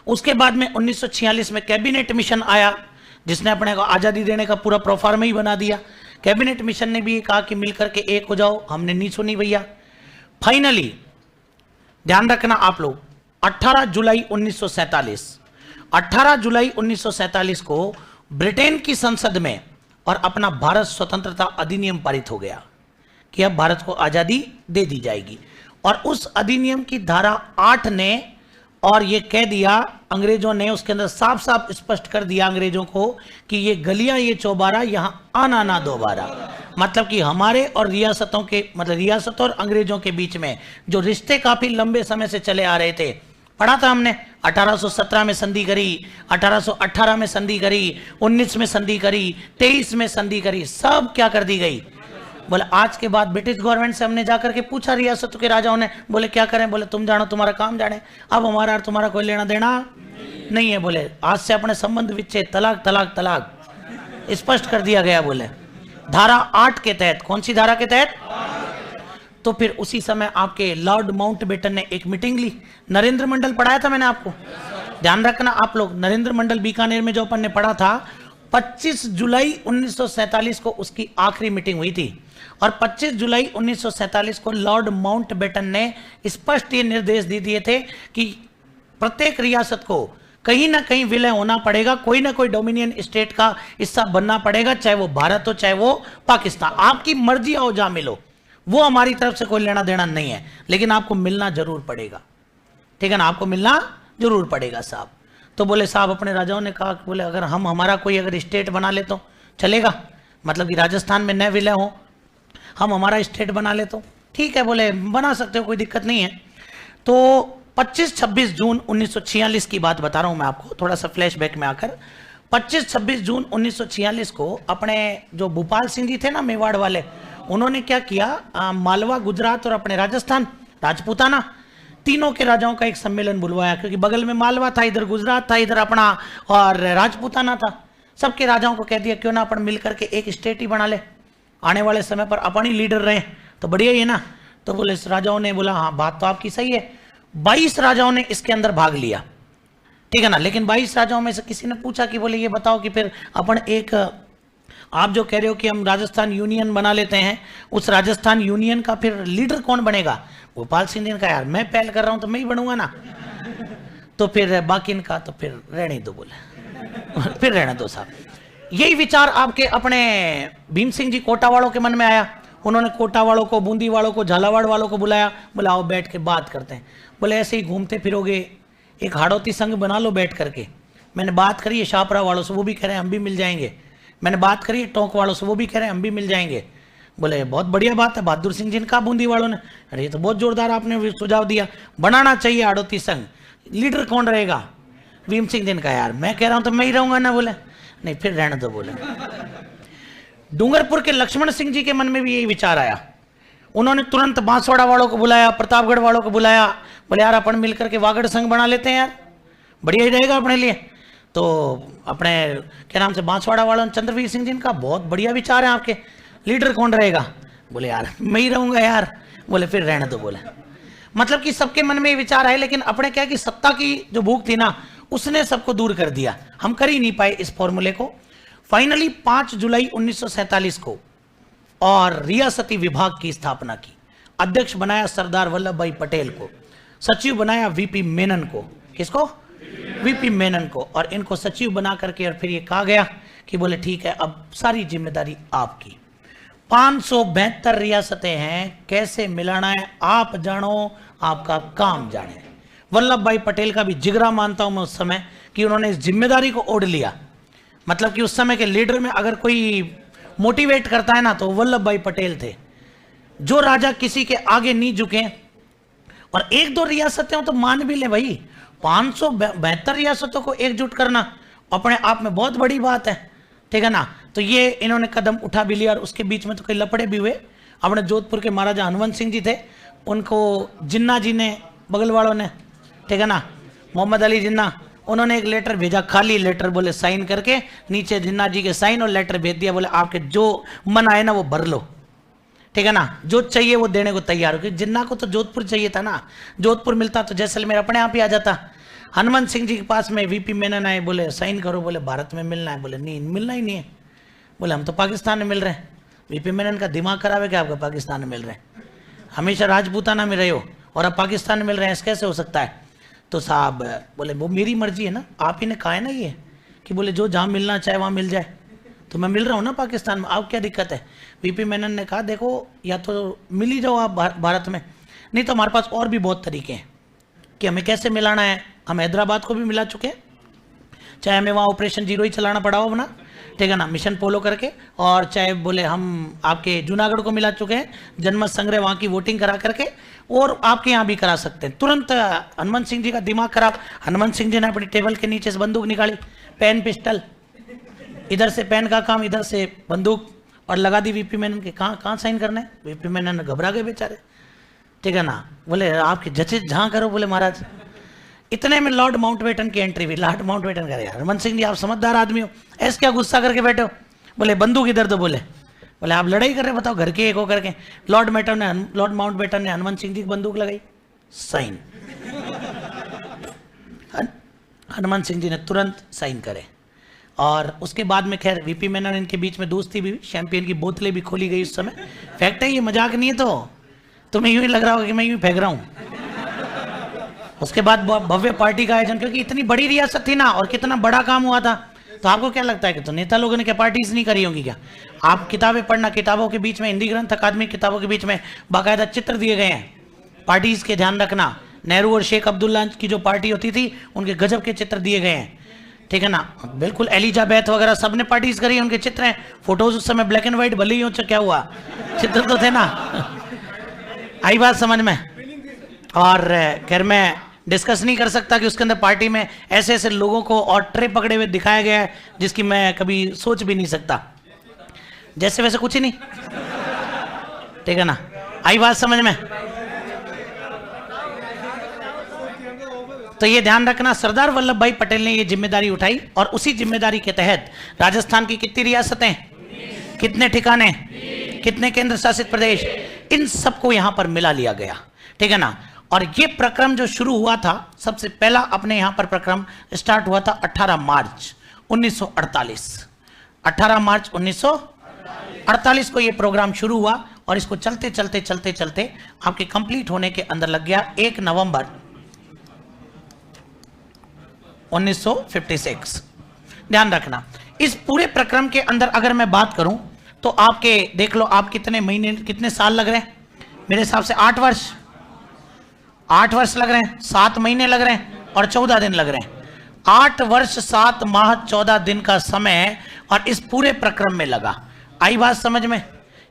उसके बाद में 1946 में कैबिनेट मिशन आया जिसने अपने को आजादी देने का पूरा प्रोफार्मा ही बना दिया। कैबिनेट मिशन ने भी कहा कि मिलकर के एक हो जाओ, हमने नहीं सुनी भैया। फाइनली ध्यान रखना आप लोग, 18 जुलाई 1947 को ब्रिटेन की संसद में और अपना भारत स्वतंत्रता अधिनियम पारित हो गया कि अब भारत को आजादी दे दी जाएगी। और उस अधिनियम की धारा 8 ने और ये कह दिया, अंग्रेजों ने उसके अंदर साफ साफ स्पष्ट कर दिया अंग्रेजों को कि ये गलियां, ये चौबारा यहां आना ना दोबारा। मतलब कि हमारे और रियासतों के, मतलब रियासतों और अंग्रेजों के बीच में जो रिश्ते काफी लंबे समय से चले आ रहे थे, पढ़ा था हमने, 1817 में संधि करी, 1818 में संधि करी, 19 में संधि करी, 23 में संधि करी, सब क्या कर दी गई? बोले आज के बाद ब्रिटिश गवर्नमेंट से हमने जाकर के पूछा रियासतों के राजाओं ने, बोले क्या करें, बोले तुम जानो तुम्हारा काम जाने, अब हमारा और तुम्हारा कोई लेना देना नहीं है। बोले आज से अपने संबंध विच्छेद, तलाक तलाक तलाक स्पष्ट कर दिया गया। बोले धारा 8 के तहत, कौन सी धारा के तहत? तो फिर उसी समय आपके लॉर्ड माउंटबेटन ने एक मीटिंग ली। नरेंद्र मंडल पढ़ाया था मैंने आपको, ध्यान रखना आप लोग, नरेंद्र मंडल बीकानेर में जो अपन ने पढ़ा था, 25 जुलाई 1947 को उसकी आखिरी मीटिंग हुई थी। और 25 जुलाई 1947 को लॉर्ड माउंटबेटन ने स्पष्ट ये निर्देश दे दिए थे कि प्रत्येक रियासत को कहीं ना कहीं विलय होना पड़ेगा, कोई ना कोई डोमिनियन स्टेट का हिस्सा बनना पड़ेगा, चाहे वो भारत हो चाहे वो पाकिस्तान, आपकी मर्जी आओ जा मिलो, वो हमारी तरफ से कोई लेना देना नहीं है, लेकिन आपको मिलना जरूर पड़ेगा, ठीक है ना, आपको मिलना जरूर पड़ेगा साहब। तो बोले साहब अपने राजाओं ने कहा, बोले अगर हम हमारा कोई अगर स्टेट बना ले तो चलेगा, मतलब कि राजस्थान में न विलय हो, हम हमारा स्टेट बना ले तो ठीक है, बोले बना सकते हो, कोई दिक्कत नहीं है। तो 25-26 जून 1946 की बात बता रहा हूं मैं आपको, थोड़ा सा फ्लैशबैक में आकर। 25-26 जून 1946 को अपने जो भूपाल सिंह जी थे ना मेवाड़ वाले, उन्होंने क्या किया, मालवा, गुजरात और अपने राजस्थान, राजपूताना, तीनों के राजाओं का एक सम्मेलन बुलवाया, क्योंकि बगल में मालवा था, इधर गुजरात था, इधर अपना और राजपूताना था। सबके राजाओं को कह दिया क्यों ना अपन मिलकर के एक स्टेट ही बना ले, आने वाले समय पर अपन ही लीडर रहे तो बढ़िया ही है ना। तो बोले राजाओं ने बोला हाँ बात तो आपकी सही है। 22 राजाओं ने इसके अंदर भाग लिया, ठीक है ना, लेकिन 22 राजाओं में से किसी ने पूछा कि बोले ये बताओ कि फिर अपन एक, आप जो कह रहे हो कि हम राजस्थान यूनियन बना लेते हैं, उस राजस्थान यूनियन का फिर लीडर कौन बनेगा? भोपाल सिंह ने कहा यार मैं पहल कर रहा हूं तो मैं ही बनूंगा ना। तो फिर बाकी इनका तो फिर रहने दो, बोले फिर रहने दो साहब। यही विचार आपके अपने भीम सिंह जी कोटा वालों के मन में आया। उन्होंने कोटा वालों को, बूंदी वालों को, झालावाड़ वालों को बुलाया, बोला आओ बैठ के बात करते हैं। बोले ऐसे ही घूमते फिरोगे, एक हाड़ौती संघ बना लो बैठ करके। मैंने बात करी है शाहपुरा वालों से, वो भी कह रहे हैं हम भी मिल जाएंगे। मैंने बात करी है टोंक वालों से, वो भी कह रहे हैं हम भी मिल जाएंगे। बोले बहुत बढ़िया बात है। बहादुर सिंह जी ने कहा बूंदी वालों ने, अरे ये तो बहुत जोरदार आपने सुझाव दिया, बनाना चाहिए हाड़ौती संघ, लीडर कौन रहेगा? भीम सिंह जी ने कहा यार मैं कह रहा हूं तो मैं ही रहूंगा ना। बोले नहीं फिर रहने दो। बोले डूंगरपुर के लक्ष्मण सिंह जी के मन में भी यही विचार आया। उन्होंने तुरंत बांसवाड़ा वालों को बुलाया, प्रतापगढ़ वालों को बुलाया, बोले यार अपन मिलकर के वागड़ संघ बना लेते हैं यार, बढ़िया ही रहेगा अपने लिए। तो अपने क्या नाम से बांसवाड़ा वालों ने चंद्रवीर सिंह जी ने कहा बहुत बढ़िया विचार है आपके, लीडर कौन रहेगा? बोले यार मैं ही रहूंगा यार। बोले फिर रहने दो। बोले मतलब कि सबके मन में ये विचार आए, लेकिन अपने क्या कि सत्ता की जो भूख थी ना उसने सबको दूर कर दिया, हम कर ही नहीं पाए इस फॉर्मूले को। फाइनली 5 जुलाई 1947 को और रियासती विभाग की स्थापना की। अध्यक्ष बनाया सरदार वल्लभ भाई पटेल को, सचिव बनाया वीपी मेनन को। किसको? वीपी मेनन को। और इनको सचिव बना करके और फिर ये कहा गया कि बोले ठीक है अब सारी जिम्मेदारी आपकी। 572 रियासतें हैं, कैसे मिलाना है आप जानो, आपका काम जाने। वल्लभ भाई पटेल का भी जिगरा मानता हूं मैं उस समय कि उन्होंने इस जिम्मेदारी को ओढ़ लिया। मतलब कि उस समय के लीडर में अगर कोई मोटिवेट करता है ना तो वल्लभ भाई पटेल थे। जो राजा किसी के आगे नहीं झुके, और एक दो रियासतें हो तो मान भी ले भाई, 572 रियासतों को एकजुट करना अपने आप में बहुत बड़ी बात है, ठीक है ना। तो ये इन्होंने कदम उठा भी लिया और उसके बीच में तो कई लपड़े भी हुए। अपने जोधपुर के महाराजा हनुमंत सिंह जी थे, उनको जिन्ना जी ने, बगल वालों ने, ठीक है ना, मोहम्मद अली जिन्ना, उन्होंने एक लेटर भेजा, खाली लेटर, बोले साइन करके, नीचे जिन्ना जी के साइन और लेटर भेज दिया, बोले आपके जो मन आए ना वो भर लो, ठीक है ना, जो चाहिए वो देने को तैयार हो। क्योंकि जिन्ना को तो जोधपुर चाहिए था ना, जोधपुर मिलता तो जैसलमेर अपने आप ही आ जाता। हनुमंत सिंह जी के पास में वीपी मेनन आए, बोले साइन करो, बोले भारत में मिलना है। बोले नहीं मिलना ही नहीं है। बोले हम तो पाकिस्तान में मिल रहे हैं। वीपी मेनन का दिमाग खराब है क्या आपका? पाकिस्तान में मिल रहे हैं, हमेशा राजपूताना में रहे हो और अब पाकिस्तान में मिल रहे हैं, ऐसे कैसे हो सकता है? तो साहब बोले वो मेरी मर्जी है ना, आप ही ने कहा है ना ये कि बोले जो जहाँ मिलना चाहे वहाँ मिल जाए, तो मैं मिल रहा हूँ ना पाकिस्तान में, आप क्या दिक्कत है? वीपी मेनन ने कहा देखो या तो मिल ही जाओ आप भारत में, नहीं तो हमारे पास और भी बहुत तरीके हैं कि हमें कैसे मिलाना है। हम हैदराबाद को भी मिला चुके हैं, चाहे हमें वहाँ ऑपरेशन जीरो ही चलाना पड़ा हो बना, ठीक है ना, मिशन पोलो करके, और चाहे बोले हम आपके जूनागढ़ को मिला चुके हैं, जनमत संग्रह वहाँ की वोटिंग करा करके, और आपके यहाँ भी करा सकते हैं। तुरंत हनुमंत सिंह जी का दिमाग खराब, हनुमंत सिंह जी ने अपनी टेबल के नीचे से बंदूक निकाली, पेन पिस्टल, इधर से पेन का काम, इधर से बंदूक, और लगा दी वीपी मेनन के। कहाँ कहाँ साइन करना है? वीपी मेनन घबरा गए बेचारे, ठीक है ना, बोले आपके जजेस जहाँ करो, बोले महाराज। इतने में लॉर्ड माउंटबेटन की एंट्री हुई। लॉर्ड माउंटबेटन कह रहे यार हरमन सिंह जी आप समझदार आदमी हो, ऐसे क्या गुस्सा करके बैठे हो? बोले बंदूक इधर दो। बोले आप लड़ाई कर रहे, बताओ घर के एक होकर के। लॉर्ड माउंटबेटन ने हनुमान सिंह जी की बंदूक लगाई, साइन। हनुमान सिंह जी ने तुरंत साइन करे। और उसके बाद में खैर वीपी मेनन इनके बीच में दोस्ती भी, शैंपियन की बोतलें भी खोली गई उस समय। फैक्ट है, ये मजाक नहीं है। तो तुम्हें यूं ही लग रहा होगा कि मैं यूं फेंक रहा हूं। उसके बाद भव्य पार्टी का आयोजन, क्योंकि इतनी बड़ी रियासत थी ना और कितना बड़ा काम हुआ था। तो आपको क्या लगता है कि तो नेता लोगों ने क्या पार्टीज नहीं करी होंगी क्या? आप किताबें पढ़ना, किताबों के बीच में, हिंदी ग्रंथ अकादमी किताबों के बीच में बाकायदा चित्र दिए गए हैं पार्टीज के, ध्यान रखना। नेहरू और शेख अब्दुल्ला की जो पार्टी होती थी उनके गजब के चित्र दिए गए हैं, ठीक है ना। बिल्कुल एलिजाबेथ वगैरह सबने पार्टीज करी, उनके चित्र हैं। फोटोज उस समय ब्लैक एंड व्हाइट, भले ही हो क्या हुआ, चित्र तो थे ना। आई बात समझ में? और खैर मैं डिस्कस नहीं कर सकता कि उसके अंदर पार्टी में ऐसे ऐसे लोगों को और ट्रे पकड़े हुए दिखाया गया है जिसकी मैं कभी सोच भी नहीं सकता। जैसे वैसे कुछ ही नहीं, ठीक है ना। आई बात समझ में? तो ये ध्यान रखना, सरदार वल्लभ भाई पटेल ने ये जिम्मेदारी उठाई और उसी जिम्मेदारी के तहत राजस्थान की कितनी रियासतें, कितने ठिकाने, कितने केंद्र शासित प्रदेश, इन सबको यहां पर मिला लिया गया, ठीक है ना। और ये प्रक्रम जो शुरू हुआ था, सबसे पहला अपने यहां पर प्रक्रम स्टार्ट हुआ था 18 मार्च 1948। 18 मार्च 1948 को ये प्रोग्राम शुरू हुआ और इसको चलते चलते चलते चलते आपके कंप्लीट होने के अंदर लग गया 1 नवंबर 1956। ध्यान रखना, इस पूरे प्रक्रम के अंदर अगर मैं बात करूं तो आपके देख लो, आप कितने महीने, कितने साल लग रहे हैं? मेरे हिसाब से 8 वर्ष, 8 वर्ष लग रहे हैं, 7 महीने लग रहे हैं और 14 दिन लग रहे हैं। 8 वर्ष 7 माह 14 दिन का समय और इस पूरे प्रक्रम में लगा। आई बात समझ में?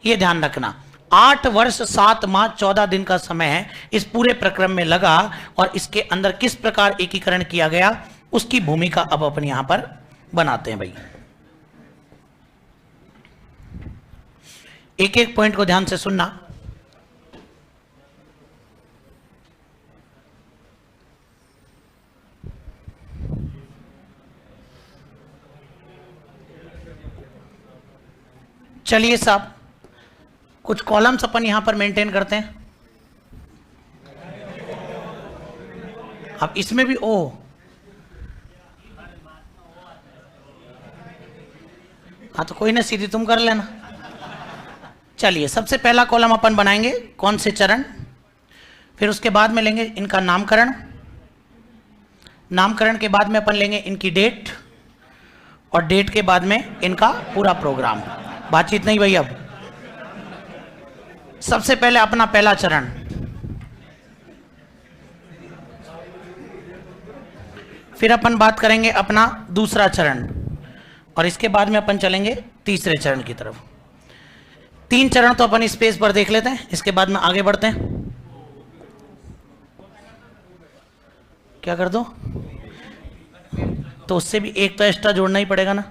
ये ध्यान रखना, 8 वर्ष 7 माह 14 दिन का समय है इस पूरे प्रक्रम में लगा। और इसके अंदर किस प्रकार एकीकरण किया गया उसकी भूमिका अब अपन यहां पर बनाते हैं भाई। एक एक पॉइंट को ध्यान से सुनना। चलिए साहब, कुछ कॉलम्स अपन यहां पर मेंटेन करते हैं। अब इसमें भी ओ, हाँ तो कोई ना, सीधी तुम कर लेना। चलिए, सबसे पहला कॉलम अपन बनाएंगे कौन से चरण, फिर उसके बाद में लेंगे इनका नामकरण, नामकरण के बाद में अपन लेंगे इनकी डेट, और डेट के बाद में इनका पूरा प्रोग्राम। बातचीत नहीं भाई। अब सबसे पहले अपना पहला चरण, फिर अपन बात करेंगे अपना दूसरा चरण, और इसके बाद में अपन चलेंगे तीसरे चरण की तरफ। 3 चरण तो अपन इस पेज पर देख लेते हैं, इसके बाद में आगे बढ़ते हैं। क्या कर दो? तो उससे भी एक तो एक्स्ट्रा जोड़ना ही पड़ेगा ना।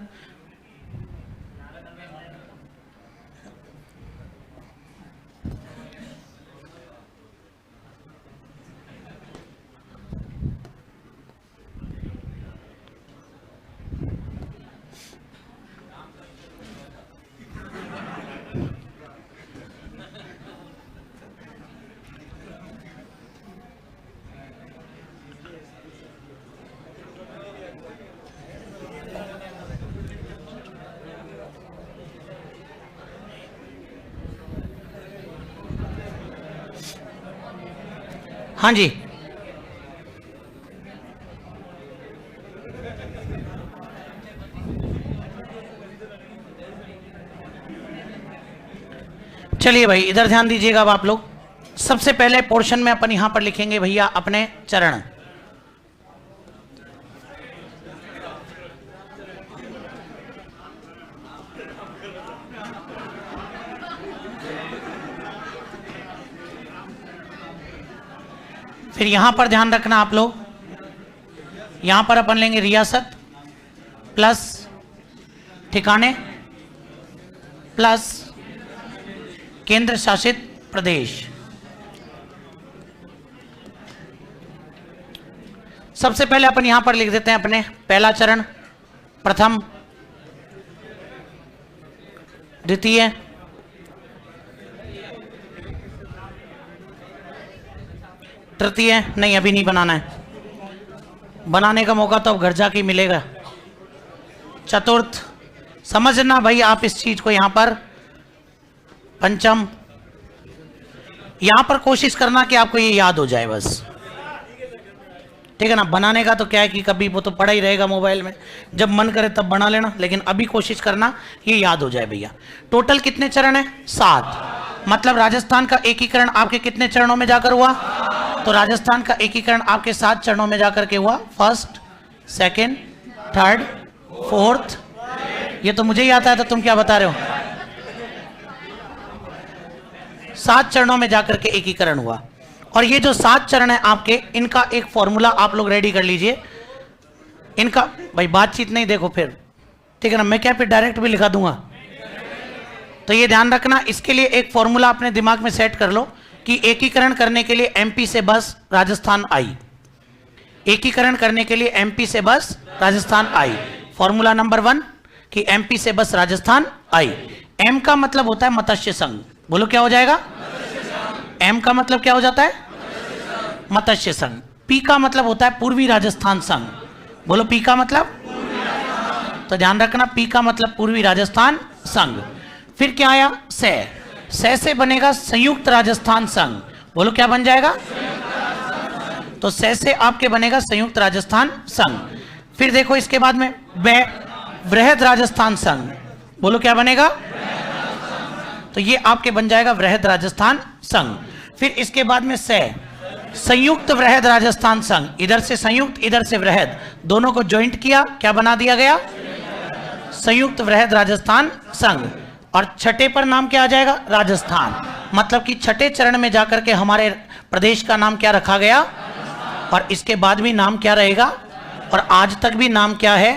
हाँ जी, चलिए भाई इधर ध्यान दीजिएगा। अब आप लोग सबसे पहले पोर्शन में अपन यहां पर लिखेंगे भैया अपने चरण। फिर यहां पर ध्यान रखना आप लोग, यहां पर अपन लेंगे रियासत प्लस ठिकाने प्लस केंद्र शासित प्रदेश। सबसे पहले अपन यहां पर लिख देते हैं अपने पहला चरण, प्रथम, द्वितीय, तृतीय। नहीं, अभी नहीं बनाना है, बनाने का मौका तो अब घर जाके मिलेगा। चतुर्थ, समझना भाई आप इस चीज को, यहां पर पंचम। यहां पर कोशिश करना कि आपको ये याद हो जाए बस, ठीक है ना। बनाने का तो क्या है कि कभी वो तो पड़ा ही रहेगा मोबाइल में, जब मन करे तब बना लेना, लेकिन अभी कोशिश करना ये याद हो जाए भैया। टोटल कितने चरण है? 7। मतलब राजस्थान का एकीकरण आपके कितने चरणों में जाकर हुआ? तो राजस्थान का एकीकरण आपके 7 चरणों में जाकर के हुआ। First, second, third, fourth. ये तो मुझे ही आता है, तो तुम क्या बता रहे हो? 7 चरणों में जाकर के एकीकरण हुआ। और ये जो 7 चरण है आपके, इनका एक फॉर्मूला आप लोग रेडी कर लीजिए। इनका भाई बातचीत नहीं, देखो फिर, ठीक है ना। मैं क्या फिर डायरेक्ट भी लिखा दूंगा? तो ये ध्यान रखना, इसके लिए एक फॉर्मूला अपने दिमाग में सेट कर लो कि एकीकरण करने के लिए एमपी से बस राजस्थान आई। एकीकरण करने के लिए एमपी से बस राजस्थान आई। फॉर्मूला नंबर 1 कि एमपी से बस राजस्थान आई। एम का मतलब होता है मत्स्य संघ। बोलो क्या हो जाएगा? एम का मतलब क्या हो जाता है? मत्स्य संघ। पी का मतलब होता है पूर्वी राजस्थान संघ। बोलो पी का मतलब? तो ध्यान रखना, पी का मतलब पूर्वी राजस्थान संघ। फिर क्या आया? से बनेगा संयुक्त राजस्थान संघ। बोलो क्या बन जाएगा? तो से आपके बनेगा संयुक्त राजस्थान संघ। फिर देखो इसके बाद में वृहद राजस्थान संघ। बोलो क्या बनेगा? तो ये आपके बन जाएगा वृहद राजस्थान संघ। फिर इसके बाद में संयुक्त वृहद राजस्थान संघ। इधर से संयुक्त, इधर से वृहद, दोनों को ज्वाइंट किया, क्या बना दिया गया? संयुक्त वृहद राजस्थान संघ। और छठे पर नाम क्या आ जाएगा? राजस्थान। मतलब कि छठे चरण में जाकर के हमारे प्रदेश का नाम क्या रखा गया? और इसके बाद भी नाम क्या रहेगा? और आज तक भी नाम क्या है?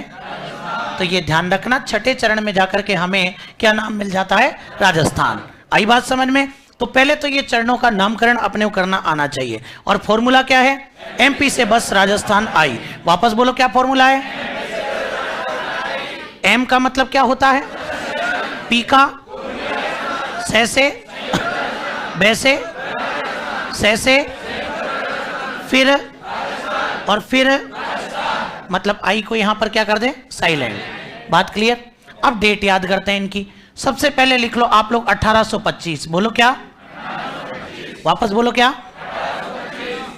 तो ये ध्यान रखना, छठे चरण में जाकर के हमें क्या नाम मिल जाता है? राजस्थान। आई बात समझ में? तो पहले तो ये चरणों का नामकरण अपने को करना आना चाहिए। और फॉर्मूला क्या है? एमपी से बस राजस्थान आई। वापस बोलो क्या फॉर्मूला है? एम का मतलब क्या होता है? पी का, से, बैसे, से, फिर, और फिर मतलब आई को यहां पर क्या कर दें? साइलेंट। बात क्लियर? अब डेट याद करते हैं इनकी। सबसे पहले लिख लो आप लोग 1825। बोलो क्या? वापस बोलो क्या?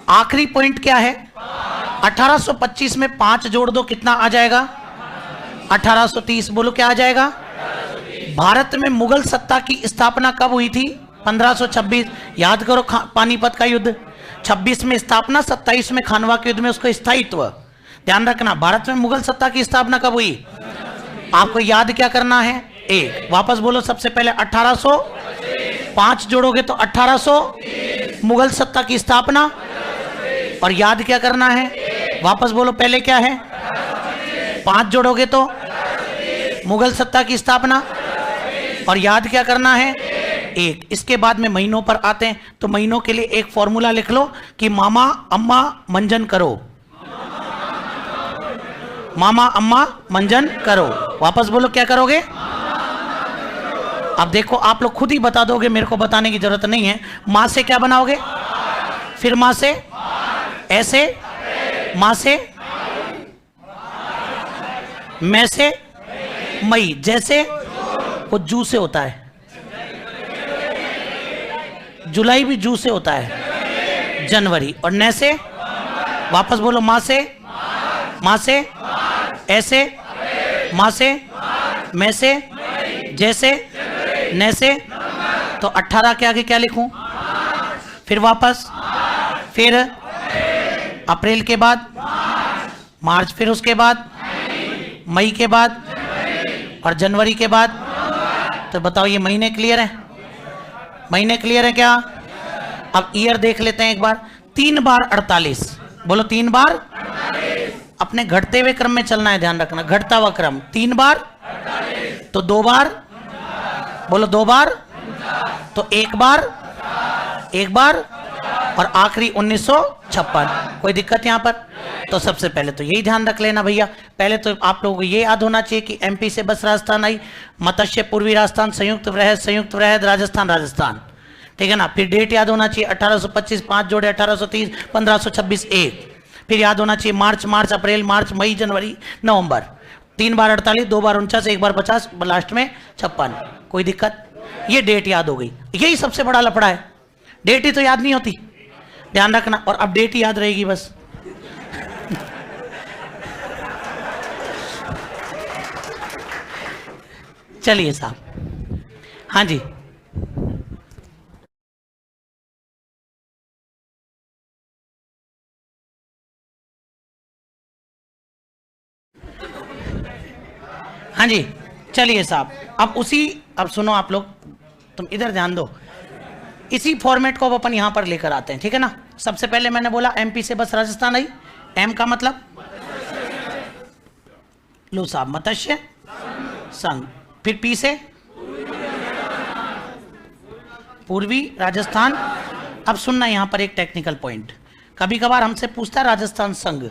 आखिरी पॉइंट क्या है? 1825 में 5 जोड़ दो, कितना आ जाएगा? 1830। बोलो क्या आ जाएगा? भारत में मुगल सत्ता की स्थापना कब हुई थी? 1526। याद करो, पानीपत का युद्ध। 26 में स्थापना, 27 में खानवा के युद्ध में उसका स्थायित्व। ध्यान रखना, भारत में मुगल सत्ता की स्थापना कब हुई? आपको याद क्या करना है? एक। वापस बोलो सबसे पहले 1800, 5 जोड़ोगे तो 1800, मुगल सत्ता की स्थापना। और याद क्या करना है? वापस बोलो पहले क्या है? 5 जोड़ोगे तो मुगल सत्ता की स्थापना। और याद क्या करना है? एक। इसके बाद में महीनों पर आते हैं, तो महीनों के लिए एक फॉर्मूला लिख लो कि मामा अम्मा मंजन करो। मामा अम्मा मंजन करो। वापस बोलो क्या करोगे? अब देखो आप लोग खुद ही बता दोगे, मेरे को बताने की जरूरत नहीं है। मां से क्या बनाओगे? फिर मां से ऐसे, मां से मैं से मई, जैसे वो जू से होता है, जुलाई भी जू से होता है, जनवरी। और न से वापस बोलो मां से, मां से ऐसे, मां से मैं से जैसे, न से। तो 18 के आगे क्या लिखूं? फिर वापस, फिर अप्रैल के बाद मार्च, फिर उसके बाद मई के बाद और जनवरी के बाद। तो बताओ ये महीने क्लियर है? महीने क्लियर है क्या? अब ईयर देख लेते हैं एक बार। 3 बार 48। बोलो 3 बार। अपने घटते हुए क्रम में चलना है, ध्यान रखना, घटता हुआ क्रम। 3 बार तो 2 बार बोलो 2 बार, तो एक बार और आखिरी 1956। कोई दिक्कत यहां पर? तो सबसे पहले तो यही ध्यान रख लेना भैया, पहले तो आप लोगों को ये याद होना चाहिए कि एमपी से बस राजस्थान आई, मत्स्य पूर्वी राजस्थान, संयुक्त वृहद राजस्थान, ठीक है ना। फिर डेट याद होना चाहिए 1825, 5 जोड़े 1830, 1526 1। फिर याद होना चाहिए मार्च, अप्रैल, मार्च, मई, जनवरी, नवंबर। 3 बार 48, 2 बार 49, 1 बार 50, लास्ट में 56। कोई दिक्कत? ये डेट याद हो गई, यही सबसे बड़ा लफड़ा है, डेट ही तो याद नहीं होती, ध्यान रखना। और अब डेट ही याद रहेगी बस। चलिए साहब, हाँ जी, हाँ जी, चलिए साहब, अब सुनो आप लोग, तुम इधर ध्यान दो, इसी फॉर्मेट को अब अपन यहां पर लेकर आते हैं, ठीक है ना। सबसे पहले मैंने बोला एमपी से बस राजस्थान आई, एम का मतलब लो साहब मत्स्य संघ, फिर पी से पूर्वी राजस्थान। अब सुनना यहां पर एक टेक्निकल पॉइंट, कभी कभार हमसे पूछता है राजस्थान संघ,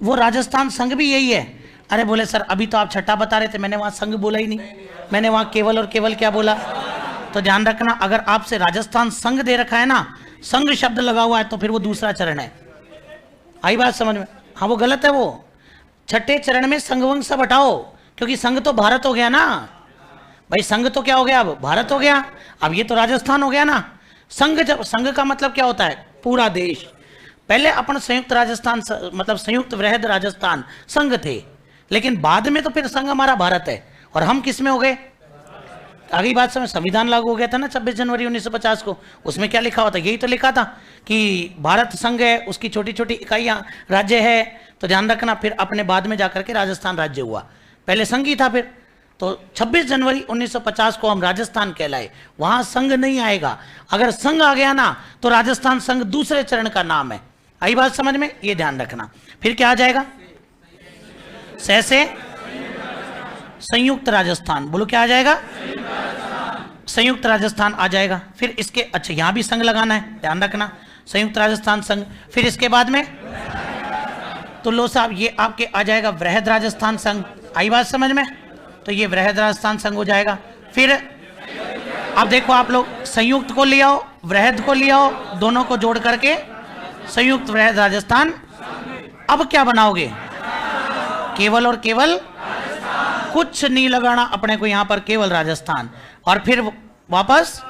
वो राजस्थान संघ भी यही है। अरे बोले सर अभी तो आप छठा बता रहे थे, मैंने वहां संघ बोला ही नहीं, मैंने वहां केवल और केवल क्या बोला। तो ध्यान रखना, अगर आपसे राजस्थान संघ दे रखा है ना, संघ शब्द लगा हुआ है, तो फिर वो दूसरा चरण है। आई बात समझ में? हाँ वो गलत है, वो छठे चरण में संघ वंग सब हटाओ, क्योंकि संघ तो भारत हो गया ना भाई, संघ तो क्या हो गया, अब भारत हो गया, अब ये तो राजस्थान हो गया ना। संघ का मतलब क्या होता है? पूरा देश। पहले अपन संयुक्त राजस्थान मतलब संयुक्त वृहद राजस्थान संघ थे, लेकिन बाद में तो फिर संघ हमारा भारत है, और हम किस में हो गए? आगे बात समझ, संविधान लागू हो गया था ना 26 जनवरी 1950 को, उसमें क्या लिखा हुआ था? यही तो लिखा था कि भारत संघ है, उसकी छोटी छोटी इकाइयां राज्य है। तो ध्यान रखना, फिर अपने बाद में जाकर के राजस्थान राज्य हुआ, पहले संघ ही था। फिर तो 26 जनवरी 1950 को हम राजस्थान कहलाए, वहां संघ नहीं आएगा। अगर संघ आ गया ना, तो राजस्थान संघ दूसरे चरण का नाम है। आई बात समझ में? ये ध्यान रखना। फिर क्या आ जाएगा? से संयुक्त राजस्थान, बोलो क्या आ जाएगा? संयुक्त राजस्थान आ जाएगा। फिर इसके, अच्छा यहां भी संघ लगाना है, ध्यान रखना, संयुक्त राजस्थान संघ। फिर इसके बाद में तो लो साहब ये आपके आ जाएगा वृहद राजस्थान संघ। आई बात समझ में? तो ये वृहद राजस्थान संघ हो जाएगा। फिर अब देखो आप लोग, संयुक्त को ले आओ, वृहद को ले आओ, दोनों को जोड़ करके संयुक्त वृहद राजस्थान। अब क्या बनाओगे? केवल और केवल, कुछ नहीं लगाना अपने को यहां पर, केवल राजस्थान। और फिर वापस,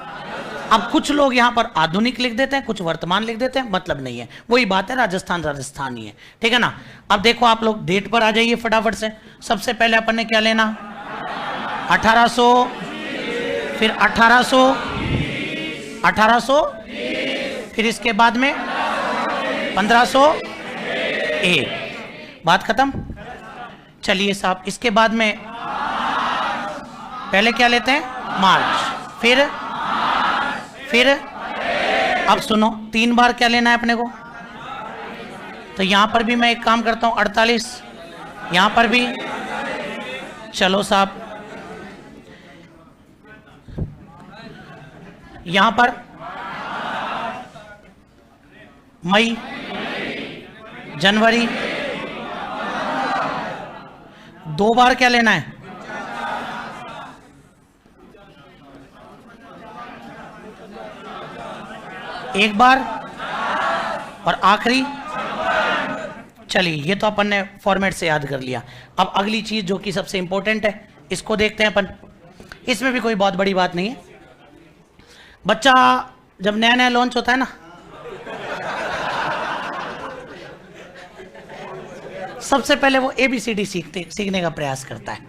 अब कुछ लोग यहां पर आधुनिक लिख देते हैं, कुछ वर्तमान लिख देते हैं, मतलब नहीं है, वही बात है, राजस्थान राजस्थान ही है, ठीक है ना। अब देखो आप लोग डेट पर आ जाइए फटाफट से। सबसे पहले अपन ने क्या लेना? 1800, फिर 1800, फिर इसके बाद में 1501, बात खत्म। चलिए साहब, इसके बाद में पहले क्या लेते हैं? मार्च, फिर अब सुनो, 3 बार क्या लेना है अपने को? तो यहां पर भी मैं एक काम करता हूं, 48, यहां पर भी। चलो साहब, यहां पर मई, जनवरी, 2 बार क्या लेना है? एक बार और आखिरी। चलिए ये तो अपन ने फॉर्मेट से याद कर लिया। अब अगली चीज जो कि सबसे इंपॉर्टेंट है, इसको देखते हैं अपन। इसमें भी कोई बहुत बड़ी बात नहीं है। बच्चा जब नया नया लॉन्च होता है ना, सबसे पहले वो ABCD सीखने का प्रयास करता है,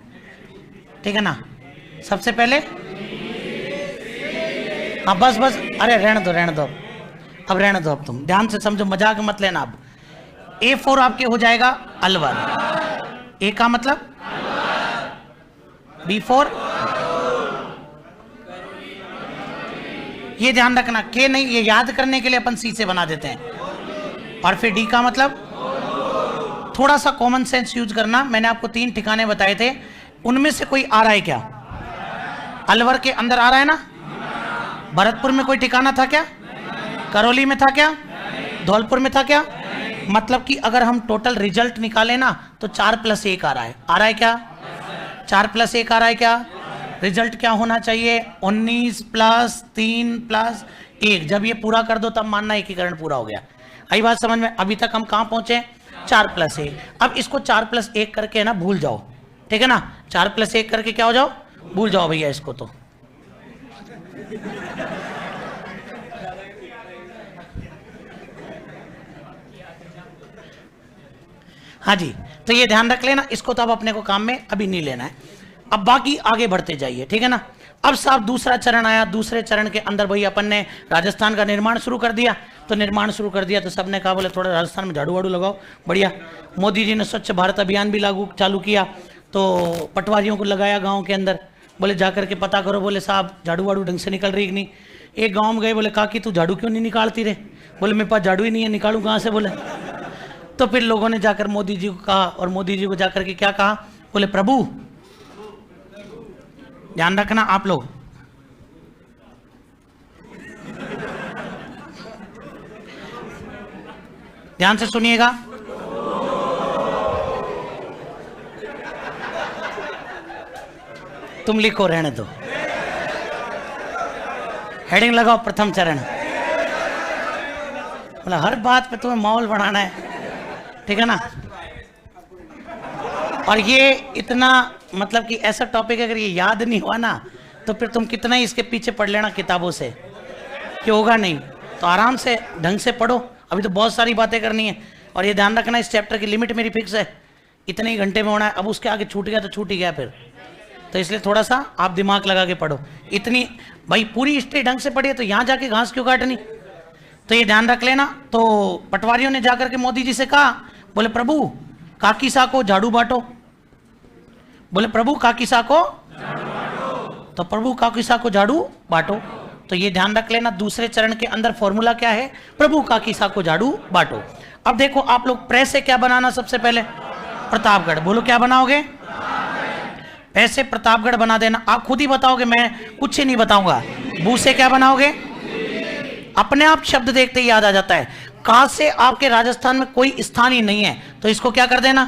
ठीक है ना। सबसे पहले हाँ बस, अरे रहने दो, अब रहने दो, अब तुम ध्यान से समझो, मजाक मत लेना। अब A4 आपके हो जाएगा अलवर, A का मतलब B4, ये ध्यान रखना, K नहीं, ये याद करने के लिए अपन C से बना देते हैं। और फिर D का मतलब, थोड़ा सा कॉमन सेंस यूज करना। मैंने आपको 3 ठिकाने बताए थे, उनमें से कोई आ रहा है क्या? अलवर के अंदर आ रहा है ना? भरतपुर में कोई ठिकाना था क्या? करौली में था क्या? धौलपुर में था क्या? मतलब कि अगर हम टोटल रिजल्ट निकालें ना तो 4+1 आ रहा है। आ रहा है क्या? 4+1 आ रहा है क्या? रिजल्ट क्या होना चाहिए? 19 + 3 + 1। जब ये पूरा कर दो तब मानना एकीकरण पूरा हो गया। आई बात समझ में? अभी तक हम कहाँ पहुंचे? 4+1। अब इसको 4+1 करके ना भूल जाओ, ठीक है ना? 4+1 करके क्या हो जाओ? भूल जाओ भैया इसको। तो हाँ जी, तो ये ध्यान रख लेना इसको। तो अब अपने को काम में अभी नहीं लेना है। अब बाकी आगे बढ़ते जाइए, ठीक है ना? अब साहब दूसरा चरण आया। दूसरे चरण के अंदर भाई अपन ने राजस्थान का निर्माण शुरू कर दिया। तो निर्माण शुरू कर दिया तो सबने कहा बोले थोड़ा राजस्थान में झाड़ू वाड़ू लगाओ, बढ़िया। मोदी जी ने स्वच्छ भारत अभियान भी चालू किया। तो पटवारियों को लगाया गाँव के अंदर, बोले जाकर के पता करो, बोले साहब झाड़ू वाड़ू ढंग से निकल रही कि नहीं। एक गाँव में गए, बोले काकी तू झाड़ू क्यों नहीं निकालती रे? बोले मेरे पास झाड़ू ही नहीं है, निकालूँ कहाँ से? बोले तो फिर लोगों ने जाकर मोदी जी को कहा, और मोदी जी को जाकर के क्या कहा? बोले प्रभु ध्यान रखना आप लोग, ध्यान से सुनिएगा। तुम लिखो, रहने दो, हेडिंग लगाओ, प्रथम चरण। मतलब हर बात पे तुम्हें माहौल बनाना है, ठीक है ना? और ये इतना मतलब कि ऐसा टॉपिक अगर ये याद नहीं हुआ ना तो फिर तुम कितना ही इसके पीछे पढ़ लेना किताबों से, कि होगा नहीं। तो आराम से ढंग से पढ़ो। अभी तो बहुत सारी बातें करनी है। और ये ध्यान रखना इस चैप्टर की लिमिट मेरी फिक्स है, इतने ही घंटे में होना है। अब उसके आगे छूट गया तो छूट ही गया फिर। तो इसलिए थोड़ा सा आप दिमाग लगा के पढ़ो। इतनी भाई पूरी हिस्ट्री ढंग से पढ़िए तो यहाँ जाके घास क्यों काटनी? तो ये ध्यान रख लेना। तो पटवारियों ने जाकर के मोदी जी से कहा, बोले प्रभु काकी सा को झाड़ू बांटो। बोले प्रभु काकी सा को, तो प्रभु काकी सा को झाड़ू बांटो। तो ये ध्यान रख लेना दूसरे चरण के अंदर फॉर्मूला क्या है? प्रभु काकी सा को झाड़ू बांटो। अब देखो आप लोग प्रेस से क्या बनाना? सबसे पहले प्रतापगढ़। बोलो क्या बनाओगे? ऐसे प्रतापगढ़ बना देना। आप खुद ही बताओगे, मैं कुछ ही नहीं बताऊंगा। बू से क्या बनाओगे? अपने आप शब्द देखते ही याद आ जाता है। का से आपके राजस्थान में कोई स्थान ही नहीं है तो इसको क्या कर देना?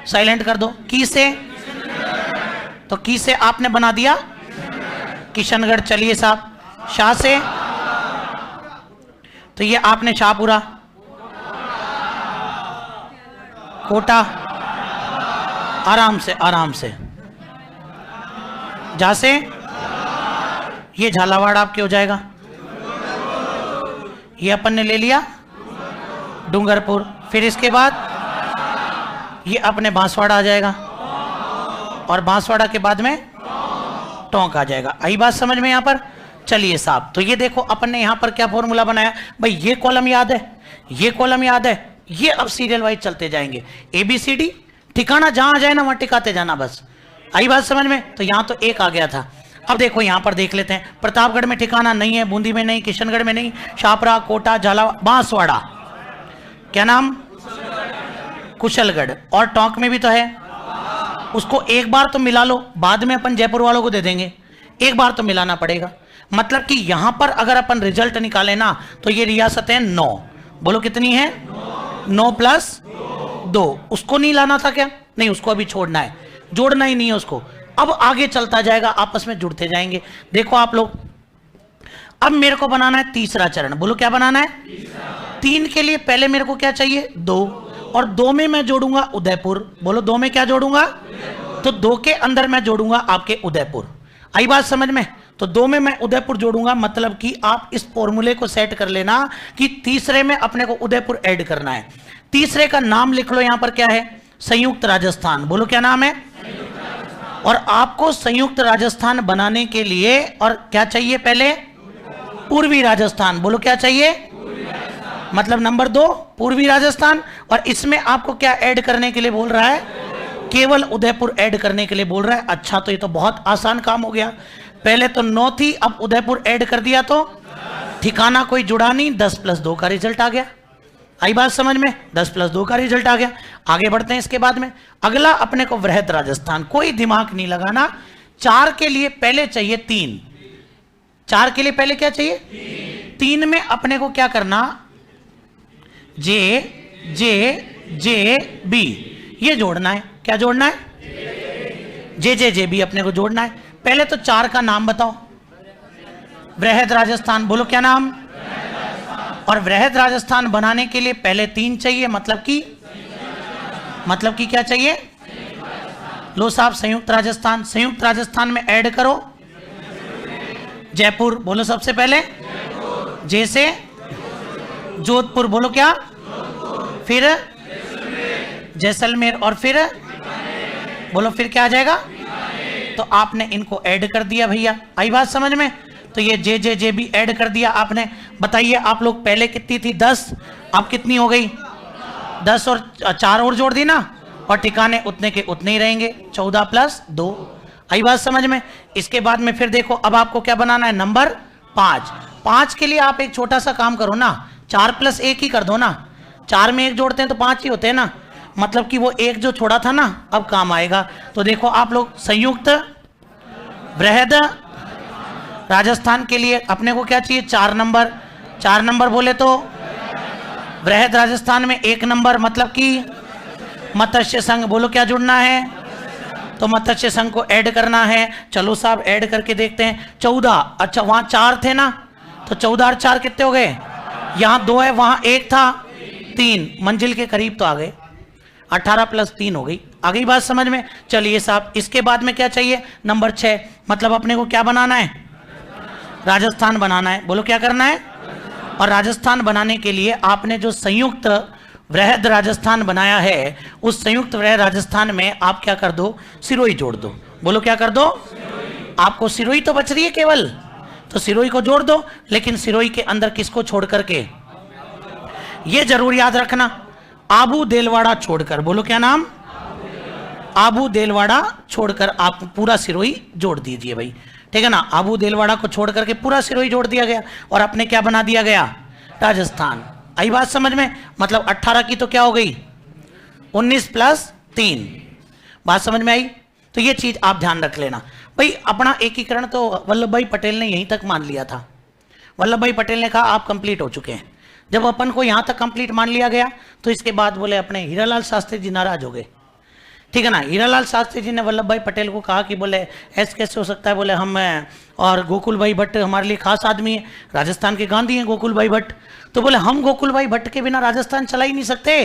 साइलेंट कर दो। की से, तो की से आपने बना दिया किशनगढ़। चलिए साहब। शाह से, तो ये आपने शाहपुरा। कोटा, आराम से आराम से। जा से ये झालावाड़ आपके हो जाएगा। ये अपन ने ले लिया डूंगरपुर। फिर इसके बाद ये अपने बांसवाड़ा आ जाएगा, और बांसवाड़ा के बाद में टोंक आ जाएगा। आई बात समझ में यहाँ पर? चलिए साहब, तो ये देखो अपन ने यहाँ पर क्या फॉर्मूला बनाया भाई। ये कॉलम याद है, ये कॉलम याद है। ये अब सीरियल वाइज चलते जाएंगे। ABCD ठिकाना जहां आ जाए ना वहां टिकाते जाना बस। आई बात समझ में? तो यहाँ तो एक आ गया था। अब देखो यहाँ पर देख लेते हैं। प्रतापगढ़ में ठिकाना नहीं है, बूंदी में नहीं, किशनगढ़ में नहीं, शाहपुरा, कोटा, झालावाड़, बांसवाड़ा, क्या नाम? कुशलगढ़। और टोंक में भी तो है। उसको एक बार तो मिला लो, बाद में अपन जयपुर वालों को दे देंगे। एक बार तो मिलाना पड़ेगा। मतलब कि यहां पर अगर अपन रिजल्ट निकाले ना तो ये रियासतें 9। बोलो कितनी है? 9 + 2। उसको नहीं लाना था क्या? नहीं, उसको अभी छोड़ना है, जोड़ना ही नहीं है उसको। अब आगे चलता जाएगा, आपस में जुड़ते जाएंगे। देखो आप लोग, अब मेरे को बनाना है तीसरा चरण। बोलो क्या बनाना है? 3 के लिए पहले मेरे को क्या चाहिए? 2। और 2 में मैं जोड़ूंगा उदयपुर। बोलो 2 में क्या जोड़ूंगा? तो 2 के अंदर मैं जोड़ूंगा आपके उदयपुर। आई बात समझ में? तो 2 में मैं उदयपुर जोड़ूंगा। मतलब कि आप इस फॉर्मूले को सेट कर लेना कि तीसरे में अपने को उदयपुर ऐड करना है। तीसरे का नाम लिख लो, यहां पर क्या है? संयुक्त राजस्थान। बोलो क्या नाम है? और आपको संयुक्त राजस्थान बनाने के लिए और क्या चाहिए? पहले पूर्वी राजस्थान। बोलो क्या चाहिए? मतलब नंबर 2 पूर्वी राजस्थान। और इसमें आपको क्या ऐड करने के लिए बोल रहा है? केवल उदयपुर ऐड करने के लिए बोल रहा है। अच्छा, तो ये तो बहुत आसान काम हो गया। पहले तो 9 थी, अब उदयपुर ऐड कर दिया तो ठिकाना कोई जुड़ा नहीं, 10 + 2 का रिजल्ट आ गया। आई बात समझ में? 10 + 2 का रिजल्ट आ गया। आगे बढ़ते हैं। इसके बाद में अगला अपने को वृहद राजस्थान। कोई दिमाग नहीं लगाना, 4 के लिए पहले चाहिए 3, 4 के लिए पहले क्या चाहिए? 3 में अपने को क्या करना? जे जे जे बी ये जोड़ना है। क्या जोड़ना है? जे जे जे बी अपने को जोड़ना है। पहले तो 4 का नाम बताओ। वृहद राजस्थान, बोलो क्या नाम? और वृहद राजस्थान बनाने के लिए पहले 3 चाहिए, मतलब कि क्या चाहिए? लो साहब, संयुक्त राजस्थान। संयुक्त राजस्थान में ऐड करो जयपुर, बोलो सबसे पहले। जैसे जोधपुर, बोलो क्या? फिर जैसलमेर, और फिर बोलो फिर क्या आ जाएगा? तो आपने इनको ऐड कर दिया भैया। आई बात समझ में? तो ये जे जे जे भी ऐड कर दिया आपने। बताइए आप लोग, पहले कितनी थी? 10, अब कितनी हो गई? 10 और 4 और जोड़ दी ना, और ठिकाने उतने के उतने ही रहेंगे। 14 + 2। आई बात समझ में? इसके बाद में फिर देखो, अब आपको क्या बनाना है? नंबर 5। 5 के लिए आप एक छोटा सा काम करो ना, 4 + 1 ही कर दो ना। 4 में 1 जोड़ते हैं तो 5 ही होते हैं ना, मतलब कि वो 1 जो छोड़ा था ना अब काम आएगा। तो देखो आप लोग, संयुक्त वृहद राजस्थान के लिए अपने को क्या चाहिए? 4 नंबर। 4 नंबर बोले तो वृहद राजस्थान में 1 नंबर, मतलब कि मत्स्य संघ। बोलो क्या जुड़ना है? तो मत्स्य संघ को ऐड करना है। चलो साहब ऐड करके देखते हैं। 14, अच्छा वहां 4 थे ना, तो 14 और 4 कितने हो गए? यहाँ 2 है, वहां 1 था, 3, मंजिल के करीब तो आ गए। 18 + 3 हो गई। आ गई बात समझ में? चलिए साहब, इसके बाद में क्या चाहिए? नंबर 6, मतलब अपने को क्या बनाना है? राजस्थान बनाना है। बोलो क्या करना है? और राजस्थान बनाने के लिए आपने जो संयुक्त वृहद राजस्थान बनाया है, उस संयुक्त वृहद राजस्थान में आप क्या कर दो? सिरोही जोड़ दो। बोलो क्या कर दो? आपको सिरोही तो बच रही है केवल, तो सिरोही को जोड़ दो। लेकिन सिरोही के अंदर किसको छोड़ करके? ये जरूर याद रखना, आबू देलवाड़ा छोड़कर। बोलो क्या नाम? आबू देलवाड़ा छोड़कर आप पूरा सिरोही जोड़ दीजिए भाई, ठीक है ना। आबू देलवाड़ा को छोड़ करके पूरा सिरोही जोड़ दिया गया, और अपने क्या बना दिया गया? राजस्थान। आई बात समझ में? मतलब 18 की तो क्या हो गई? 19 + 3। बात समझ में आई? तो ये चीज आप ध्यान रख लेना भाई। अपना एकीकरण तो वल्लभ भाई पटेल ने यहीं तक मान लिया था। वल्लभ भाई पटेल ने कहा आप कंप्लीट हो चुके हैं। जब अपन को यहां तक कंप्लीट मान लिया गया, तो इसके बाद बोले अपने हीरालाल शास्त्री जी नाराज हो गए, ठीक है ना। हीरालाल शास्त्री जी ने वल्लभ भाई पटेल को कहा कि बोले ऐसे कैसे हो सकता है? बोले हम और गोकुल भाई भट्ट हमारे लिए खास आदमी है, राजस्थान के गांधी हैं गोकुल भाई भट्ट। तो बोले हम गोकुल भाई भट्ट के बिना राजस्थान चला ही नहीं सकते।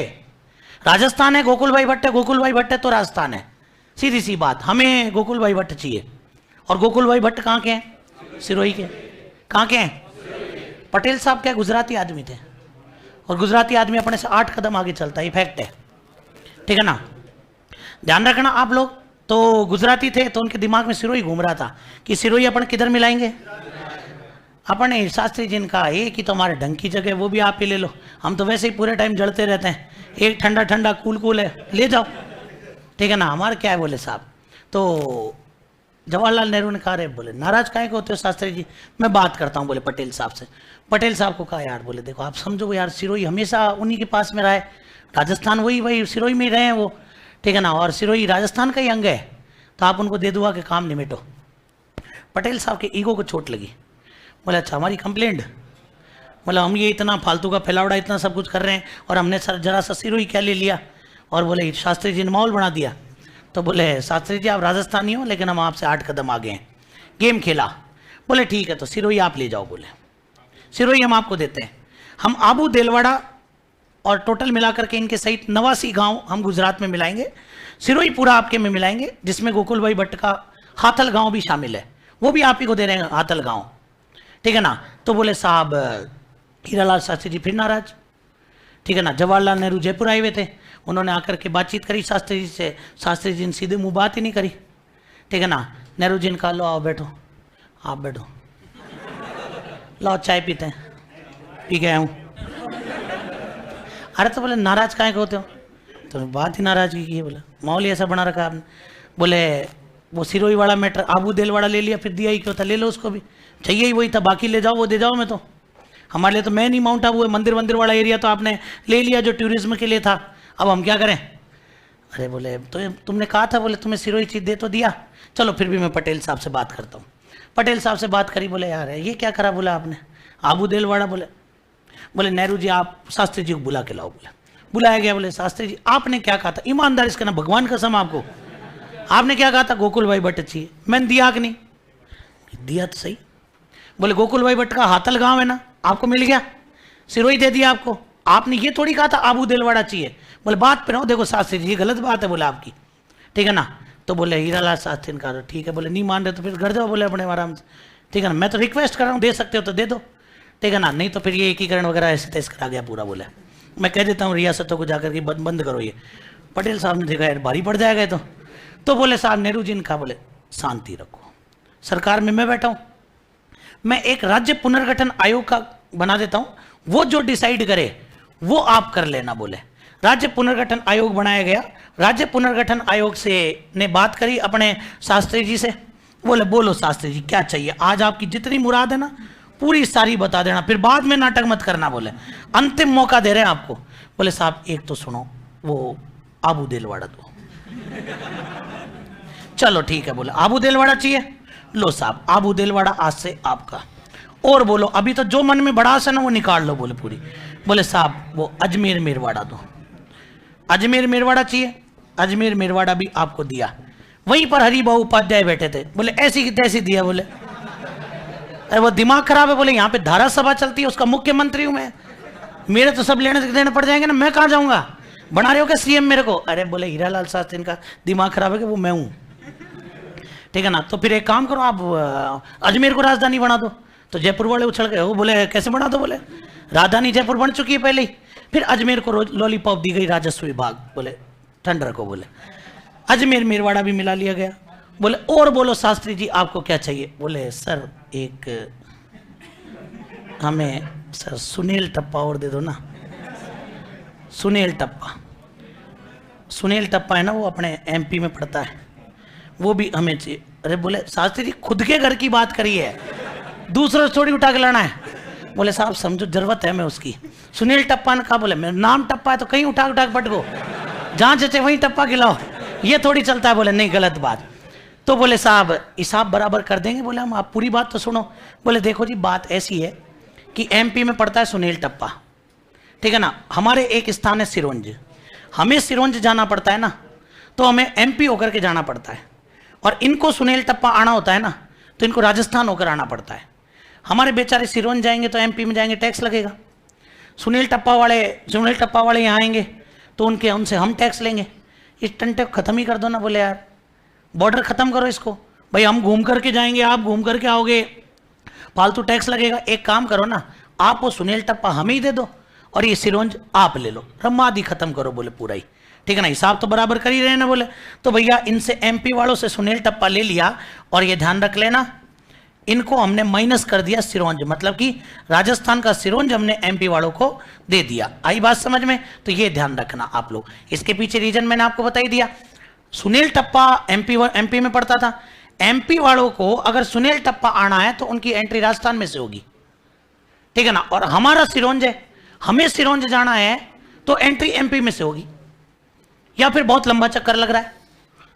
राजस्थान है, गोकुल भाई भट्ट है, गोकुल भाई भट्ट है तो राजस्थान है। सीधी सी बात, हमें गोकुल भाई भट्ट चाहिए। और गोकुल भाई भट्ट कहाँ के हैं? सिरोही के। कहाँ के हैं? पटेल साहब क्या गुजराती आदमी थे, और गुजराती आदमी अपने से 8 कदम आगे चलता है, फैक्ट है, ठीक है ना। ध्यान रखना आप लोग। तो गुजराती थे तो उनके दिमाग में सिरोही घूम रहा था कि सिरोही अपन किधर मिलाएंगे? अपन शास्त्री जी का एक ही तो हमारे ढंग की जगह, वो भी आप ही ले लो, हम तो वैसे ही पूरे टाइम जलते रहते हैं। एक ठंडा ठंडा कूल है, ले जाओ, ठीक है ना। हमारे क्या है? बोले साहब, तो जवाहरलाल नेहरू ने कहा, रे बोले नाराज काहे को होते हो शास्त्री जी, मैं बात करता हूँ बोले पटेल साहब से। पटेल साहब को कहा यार, बोले देखो आप समझो यार, सिरोही हमेशा उन्हीं के पास में रहा है, राजस्थान वही सिरोही में ही रहे हैं वो, ठीक है ना। और सिरोही राजस्थान का ही अंग है, तो आप उनको दे दुआ के काम निमेटो। पटेल साहब के ईगो को चोट लगी। बोले अच्छा हमारी कंप्लेंट, बोला हम ये इतना फालतू का फैलावड़ा इतना सब कुछ कर रहे हैं, और हमने सर जरा सा सिरोही क्या ले लिया, और बोले शास्त्री जी ने माहौल बना दिया। तो बोले शास्त्री जी आप राजस्थानी हो, लेकिन हम आपसे 8 कदम आगे हैं। गेम खेला। बोले ठीक है, तो सिरोही आप ले जाओ। बोले सिरोही हम आपको देते हैं। हम आबू देलवाड़ा और टोटल मिलाकर के इनके सहित 89 गांव हम गुजरात में मिलाएंगे। सिरोही पूरा आपके में मिलाएंगे, जिसमें गोकुल भाई भट्ट का हाथल गांव भी शामिल है, वो भी आप ही को दे रहे हैं, हाथल गांव, ठीक है ना। तो बोले साहब हीरालाल शास्त्री जी फिर नाराज, ठीक है ना। जवाहरलाल नेहरू जयपुर आए हुए थे, उन्होंने आकर के बातचीत करी शास्त्री जी से, शास्त्री जी ने सीधे मुंह बात ही नहीं करी, ठीक है ना। नेहरू जी ने कहा लो आओ बैठो, आप बैठो, लो चाय पीते हैं, पी गया हूँ। अरे तो बोले नाराज काहे को होते हो? तो बात ही नाराजगी की है। बोले माहौल ऐसा बना रखा आपने। बोले वो सिरोही वाला मैटर आबू देलवाड़ा ले लिया, फिर दिया ही क्यों था? ले लो उसको भी, चाहिए ही वही था, बाकी ले जाओ वो दे जाओ। मैं तो हमारे लिए तो मैं नहीं, माउंट आबू है, मंदिर वाला एरिया तो आपने ले लिया जो टूरिज्म के लिए था। अब हम क्या करें? अरे बोले तो तुमने कहा था, बोले तुम्हें सिरोही चीज दे तो दिया, चलो फिर भी मैं पटेल साहब से बात करता हूँ। पटेल साहब से बात करी, बोले यार ये क्या करा, बोला आपने आबू देलवाड़ा। बोले नेहरू जी आप शास्त्री जी को बुला के लाओ। बुलाया गया। बोले शास्त्री जी आपने क्या कहा था, ईमानदार इसका ना भगवान कसम आपको, आपने क्या कहा था गोकुल भाई भट्ट चाहिए, मैंने दिया कि नहीं दिया? तो सही। बोले गोकुल भाई भट्ट का हाथल गांव है ना, आपको मिल गया, सिरोही दे दिया आपको, आपने ये थोड़ी कहा था आबू देलवाड़ा चाहिए। बोले बात पे रहो, देखो शास्त्री जी गलत बात है बोले आपकी, ठीक है ना। तो बोले हीरालाल शास्त्री ने कहा ठीक है। बोले नहीं मान रहे तो फिर घर जाओ, बोले अपने आराम से, ठीक है ना, मैं तो रिक्वेस्ट कर रहा हूँ, दे सकते हो तो दे दो, ठीक है ना, नहीं तो फिर ये एकीकरण वगैरह ऐसे तैसे करा गया पूरा। बोले मैं कह देता हूँ रियासतों को जाकर के बंद करो ये। पटेल साहब ने देखा यार भारी पड़ जाएगा तो बोले साहब नेहरू जी ने कहा, बोले शांति रखो, सरकार में मैं बैठा हूँ, मैं एक राज्य पुनर्गठन आयोग का बना देता हूँ, वो जो डिसाइड करे वो आप कर लेना। बोले राज्य पुनर्गठन आयोग बनाया गया। राज्य पुनर्गठन आयोग से ने बात करी अपने शास्त्री जी से, बोले बोलो शास्त्री जी क्या चाहिए, आज आपकी जितनी मुराद है ना पूरी सारी बता देना, फिर बाद में नाटक मत करना, बोले अंतिम मौका दे रहे हैं आपको। बोले साहब एक तो सुनो, वो आबू देलवाड़ा दो। चलो ठीक है, बोले आबू देलवाड़ा चाहिए, लो साहब आबू देलवाड़ा आज से आपका। और बोलो अभी तो जो मन में बड़ास है ना वो निकाल लो, बोले पूरी। बोले साहब वो अजमेर मेरवाड़ा दो, अजमेर मेरवाड़ा चाहिए, अजमेर मेरवाड़ा भी आपको दिया। वहीं पर हरिभाऊ उपाध्याय बैठे थे, बोले ऐसी की तैसी दिया। बोले अरे वो दिमाग खराब है, बोले यहाँ पे धारा सभा चलती है, उसका मुख्यमंत्री हूं मैं, मेरे तो सब लेने देने पड़ जाएंगे ना, मैं कहाँ जाऊंगा, बना रहे हो क्या सीएम मेरे को? अरे बोले हीरालाल शास्त्री का दिमाग खराब है कि वो मैं हूं, ठीक है ना। तो फिर एक काम करो आप अजमेर को राजधानी बना दो। तो जयपुर वाले उछल गए, वो बोले कैसे बना दो? बोले राजधानी जयपुर बन चुकी है पहले ही, फिर अजमेर को लॉलीपॉप दी गई राजस्व विभाग, बोले ठंड रखो। बोले अजमेर मेरवाड़ा भी मिला लिया गया। बोले और बोलो शास्त्री जी आपको क्या चाहिए? बोले सर एक हमें सर सुनील टप्पा और दे दो ना, सुनील टप्पा, सुनील टप्पा है ना वो अपने एमपी में पढ़ता है, वो भी हमें चाहिए। अरे बोले शास्त्री जी खुद के घर की बात करी है, दूसरों से थोड़ी उठा के लाना है। बोले साहब समझो जरूरत है मैं उसकी। सुनील टप्पा ने कहा, बोले मेरा नाम टप्पा है तो कहीं उठा के पटको, जहाँ जचे वहीं टप्पा खिलाओ, ये थोड़ी चलता है। बोले नहीं गलत बात। तो बोले साहब हिसाब बराबर कर देंगे। बोले हम, आप पूरी बात तो सुनो। बोले देखो जी बात ऐसी है कि एमपी में पड़ता है सुनील टप्पा, ठीक है ना, हमारे एक स्थान है सिरोंज, हमें सिरोंज जाना पड़ता है ना, तो हमें एमपी होकर के जाना पड़ता है, और इनको सुनील टप्पा आना होता है ना तो इनको राजस्थान होकर आना पड़ता है। हमारे बेचारे सिरोंज जाएंगे तो एमपी में जाएंगे, टैक्स लगेगा। सुनील टप्पा वाले यहाँ आएंगे तो उनसे हम टैक्स लेंगे। इस टंटे को खत्म ही कर दो ना। बोले यार बॉर्डर खत्म करो इसको, भाई हम घूम करके जाएंगे, आप घूम करके आओगे, फालतू टैक्स लगेगा। एक काम करो ना, आप वो सुनील टप्पा हमें ही दे दो और ये सिरोंज आप ले लो, रम्मादी खत्म करो। बोले पूरा ही, ठीक है ना, हिसाब तो बराबर कर ही रहे ना। बोले तो भैया इनसे एमपी वालों से सुनील टप्पा ले लिया, और ये ध्यान रख लेना इनको हमने माइनस कर दिया सिरोंज, मतलब कि राजस्थान का सिरोंज हमने एमपी वालों को दे दिया। आई बात समझ में? तो ये ध्यान रखना आप लोग। इसके पीछे रीजन मैंने आपको बता ही दिया। सुनील टप्पा एमपी में पड़ता था, एमपी वालों को अगर सुनील टप्पा आना है तो उनकी एंट्री राजस्थान में से होगी, ठीक है ना, और हमारा सिरोंज है, हमें सिरोंज जाना है तो एंट्री एमपी में से होगी, या फिर बहुत लंबा चक्कर लग रहा है।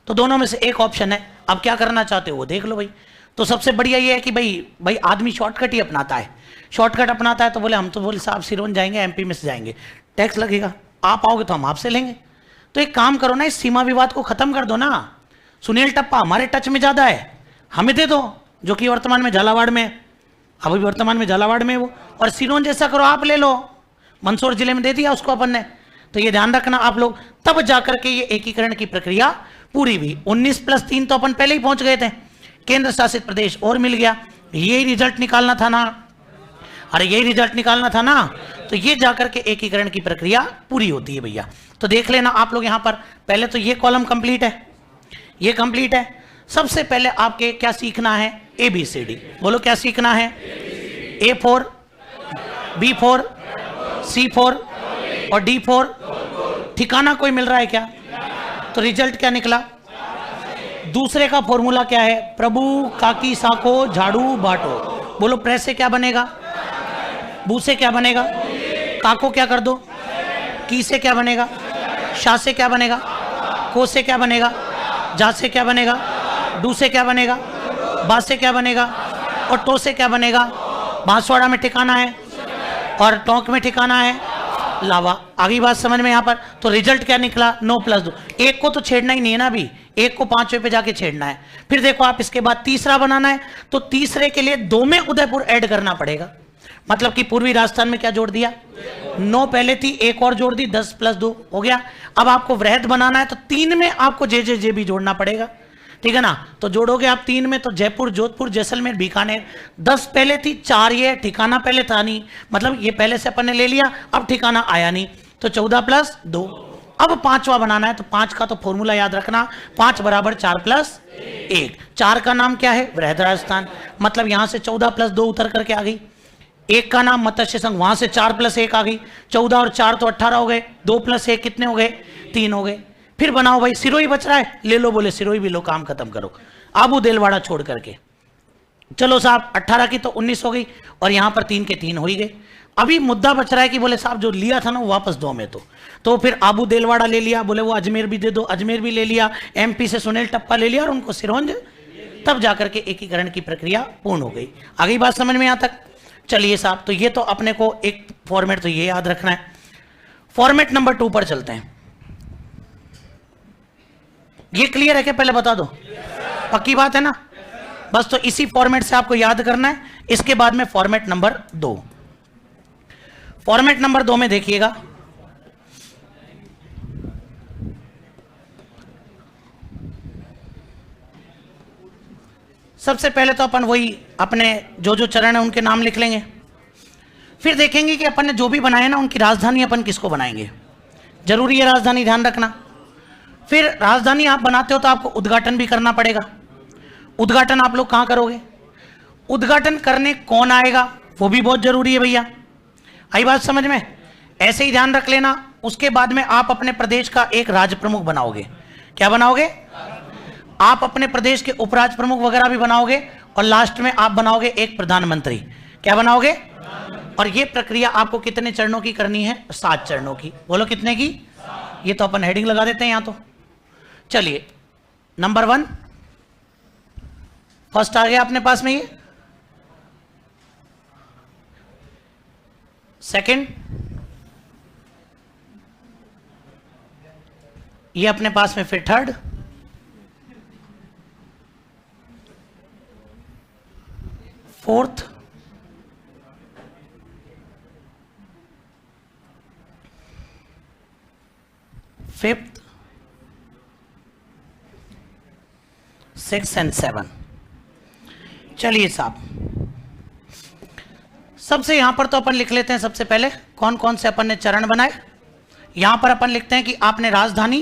तो दोनों में से एक ऑप्शन है, अब क्या करना चाहते हो वो देख लो भाई। तो सबसे बढ़िया ये है कि भाई आदमी शॉर्टकट ही अपनाता है, शॉर्टकट अपनाता है। तो बोले हम तो बोले साहब सिरोंज जाएंगे, एमपी में से जाएंगे, टैक्स लगेगा, आप आओगे तो हम आपसे लेंगे। तो एक काम करो ना, इस सीमा विवाद को खत्म कर दो ना। सुनील टप्पा हमारे टच में ज्यादा है, हमें दे दो, जो कि वर्तमान में झालावाड़ में, अभी वर्तमान में झालावाड़ में वो, और सिरोंज जैसा करो आप ले लो, मंदसौर जिले में दे दिया उसको अपन ने। तो ये ध्यान रखना आप लोग, तब जाकर के ये एकीकरण की प्रक्रिया पूरी हुई। 19+3 तो अपन पहले ही पहुंच गए थे, केंद्र शासित प्रदेश और मिल गया, यही रिजल्ट निकालना था ना, अरे यही रिजल्ट निकालना था ना। तो ये जाकर के एकीकरण की प्रक्रिया पूरी होती है भैया। तो देख लेना आप लोग यहाँ पर, पहले तो ये कॉलम कंप्लीट है, ये कंप्लीट है। सबसे पहले आपके क्या सीखना है? ABCD। बोलो क्या सीखना है? A4, B4, C4 और D4। ठिकाना कोई मिल रहा है क्या? तो रिजल्ट क्या निकला? दूसरे का फॉर्मूला क्या है? प्रभु काकी साको झाड़ू बाटो। बोलो प्रेस से क्या बनेगा? बू से क्या बनेगा? काको क्या कर दो? की से क्या बनेगा? शाह से क्या बनेगा? को से क्या बनेगा, जा से क्या बनेगा, डू से क्या बनेगा, बा से क्या बनेगा, और टो से क्या बनेगा, बांसवाड़ा में ठिकाना है और टोंक में ठिकाना है लावा। आगे बात समझ में यहाँ पर। तो रिजल्ट क्या निकला, 9 + 2। एक को तो छेड़ना ही नहीं है ना, अभी एक को 5वें पे जाके छेड़ना है। फिर देखो आप इसके बाद तीसरा बनाना है, तो तीसरे के लिए 2 में उदयपुर ऐड करना पड़ेगा। मतलब कि पूर्वी राजस्थान में क्या जोड़ दिया, 9 पहले थी, एक और जोड़ दी, 10 + 2 हो गया। अब आपको वृहद बनाना है तो 3 में आपको जे भी जोड़ना पड़ेगा, ठीक है ना। तो जोड़ोगे आप 3 में तो जयपुर, जोधपुर, जैसलमेर, बीकानेर। 10 पहले थी, 4 ये ठिकाना पहले था नहीं, मतलब ये पहले से अपन ने ले लिया, अब ठिकाना आया नहीं, तो 14 + 2। अब 5वां बनाना है, तो 5 का तो फॉर्मूला याद रखना, 5 = 4 + 1। 4 का नाम क्या है, वृहद राजस्थान, मतलब यहां से 14 + 2 उतर करके आ गई। 1 का नाम मत्स्य संघ, वहां से 4 + 1 आ गई। 14 और 4 तो 18 हो गए, 2 + 1 कितने हो गए, 3 हो गए। फिर बनाओ भाई, सिरोही बच रहा है, ले लो, बोले सिरोही भी लो, काम खत्म करो, आबू देलवाड़ा छोड़ करके। चलो साहब 18 की तो 19 हो गई, और यहां पर 3 के 3 हो ही गए। अभी मुद्दा बच रहा है कि बोले साहब जो लिया था ना वो वापस दो में, तो फिर आबू देलवाड़ा ले लिया, बोले वो अजमेर भी दे दो, अजमेर भी ले लिया, MP से सुनील टप्पा ले लिया और उनको सिरोंज, तब जाकर के एकीकरण की प्रक्रिया पूर्ण हो गई। आगे बात समझ में यहां तक। चलिए साहब, तो ये तो अपने को एक फॉर्मेट तो ये याद रखना है। फॉर्मेट नंबर 2 पर चलते हैं। ये क्लियर है क्या, पहले बता दो, पक्की बात है ना। बस तो इसी फॉर्मेट से आपको याद करना है। इसके बाद में फॉर्मेट नंबर 2। फॉर्मेट नंबर 2 में देखिएगा, सबसे पहले तो अपन वही अपने जो चरण है उनके नाम लिख लेंगे। फिर देखेंगे कि अपन ने जो भी बनाया ना उनकी राजधानी अपन किसको बनाएंगे, जरूरी है राजधानी, ध्यान रखना। फिर राजधानी आप बनाते हो तो आपको उद्घाटन भी करना पड़ेगा। उद्घाटन आप लोग कहां करोगे, उद्घाटन करने कौन आएगा वो भी बहुत जरूरी है भैया। आई बात समझ में, ऐसे ही ध्यान रख लेना। उसके बाद में आप अपने प्रदेश का एक राज्य प्रमुख बनाओगे। क्या बनाओगे, आप अपने प्रदेश के उपराज्य प्रमुख वगैरह भी बनाओगे, और लास्ट में आप बनाओगे एक प्रधानमंत्री। क्या बनाओगे, और ये प्रक्रिया आपको कितने चरणों की करनी है, 7 चरणों की। बोलो कितने की, ये तो अपन हेडिंग लगा देते हैं यहां तो। चलिए नंबर 1 फर्स्ट आ गया अपने पास में, ये सेकंड, ये अपने पास में फिर थर्ड, फोर्थ, फिफ्थ, 6 और 7। चलिए साहब, सबसे यहां पर तो अपन लिख लेते हैं सबसे पहले कौन कौन से अपन ने चरण बनाए। यहां पर अपन लिखते हैं कि आपने राजधानी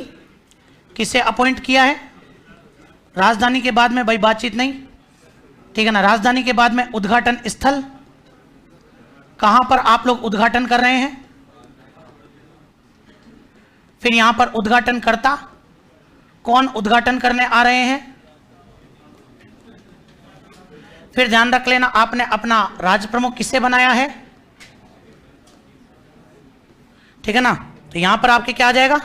किसे अपॉइंट किया है। राजधानी के बाद में भाई बातचीत नहीं, ठीक है ना। राजधानी के बाद में उद्घाटन स्थल, कहां पर आप लोग उद्घाटन कर रहे हैं। फिर यहां पर उद्घाटन करता, कौन उद्घाटन करने आ रहे हैं। फिर ध्यान रख लेना आपने अपना राज्य प्रमुख किससे बनाया है, ठीक है ना। तो यहां पर आपके क्या आ जाएगा,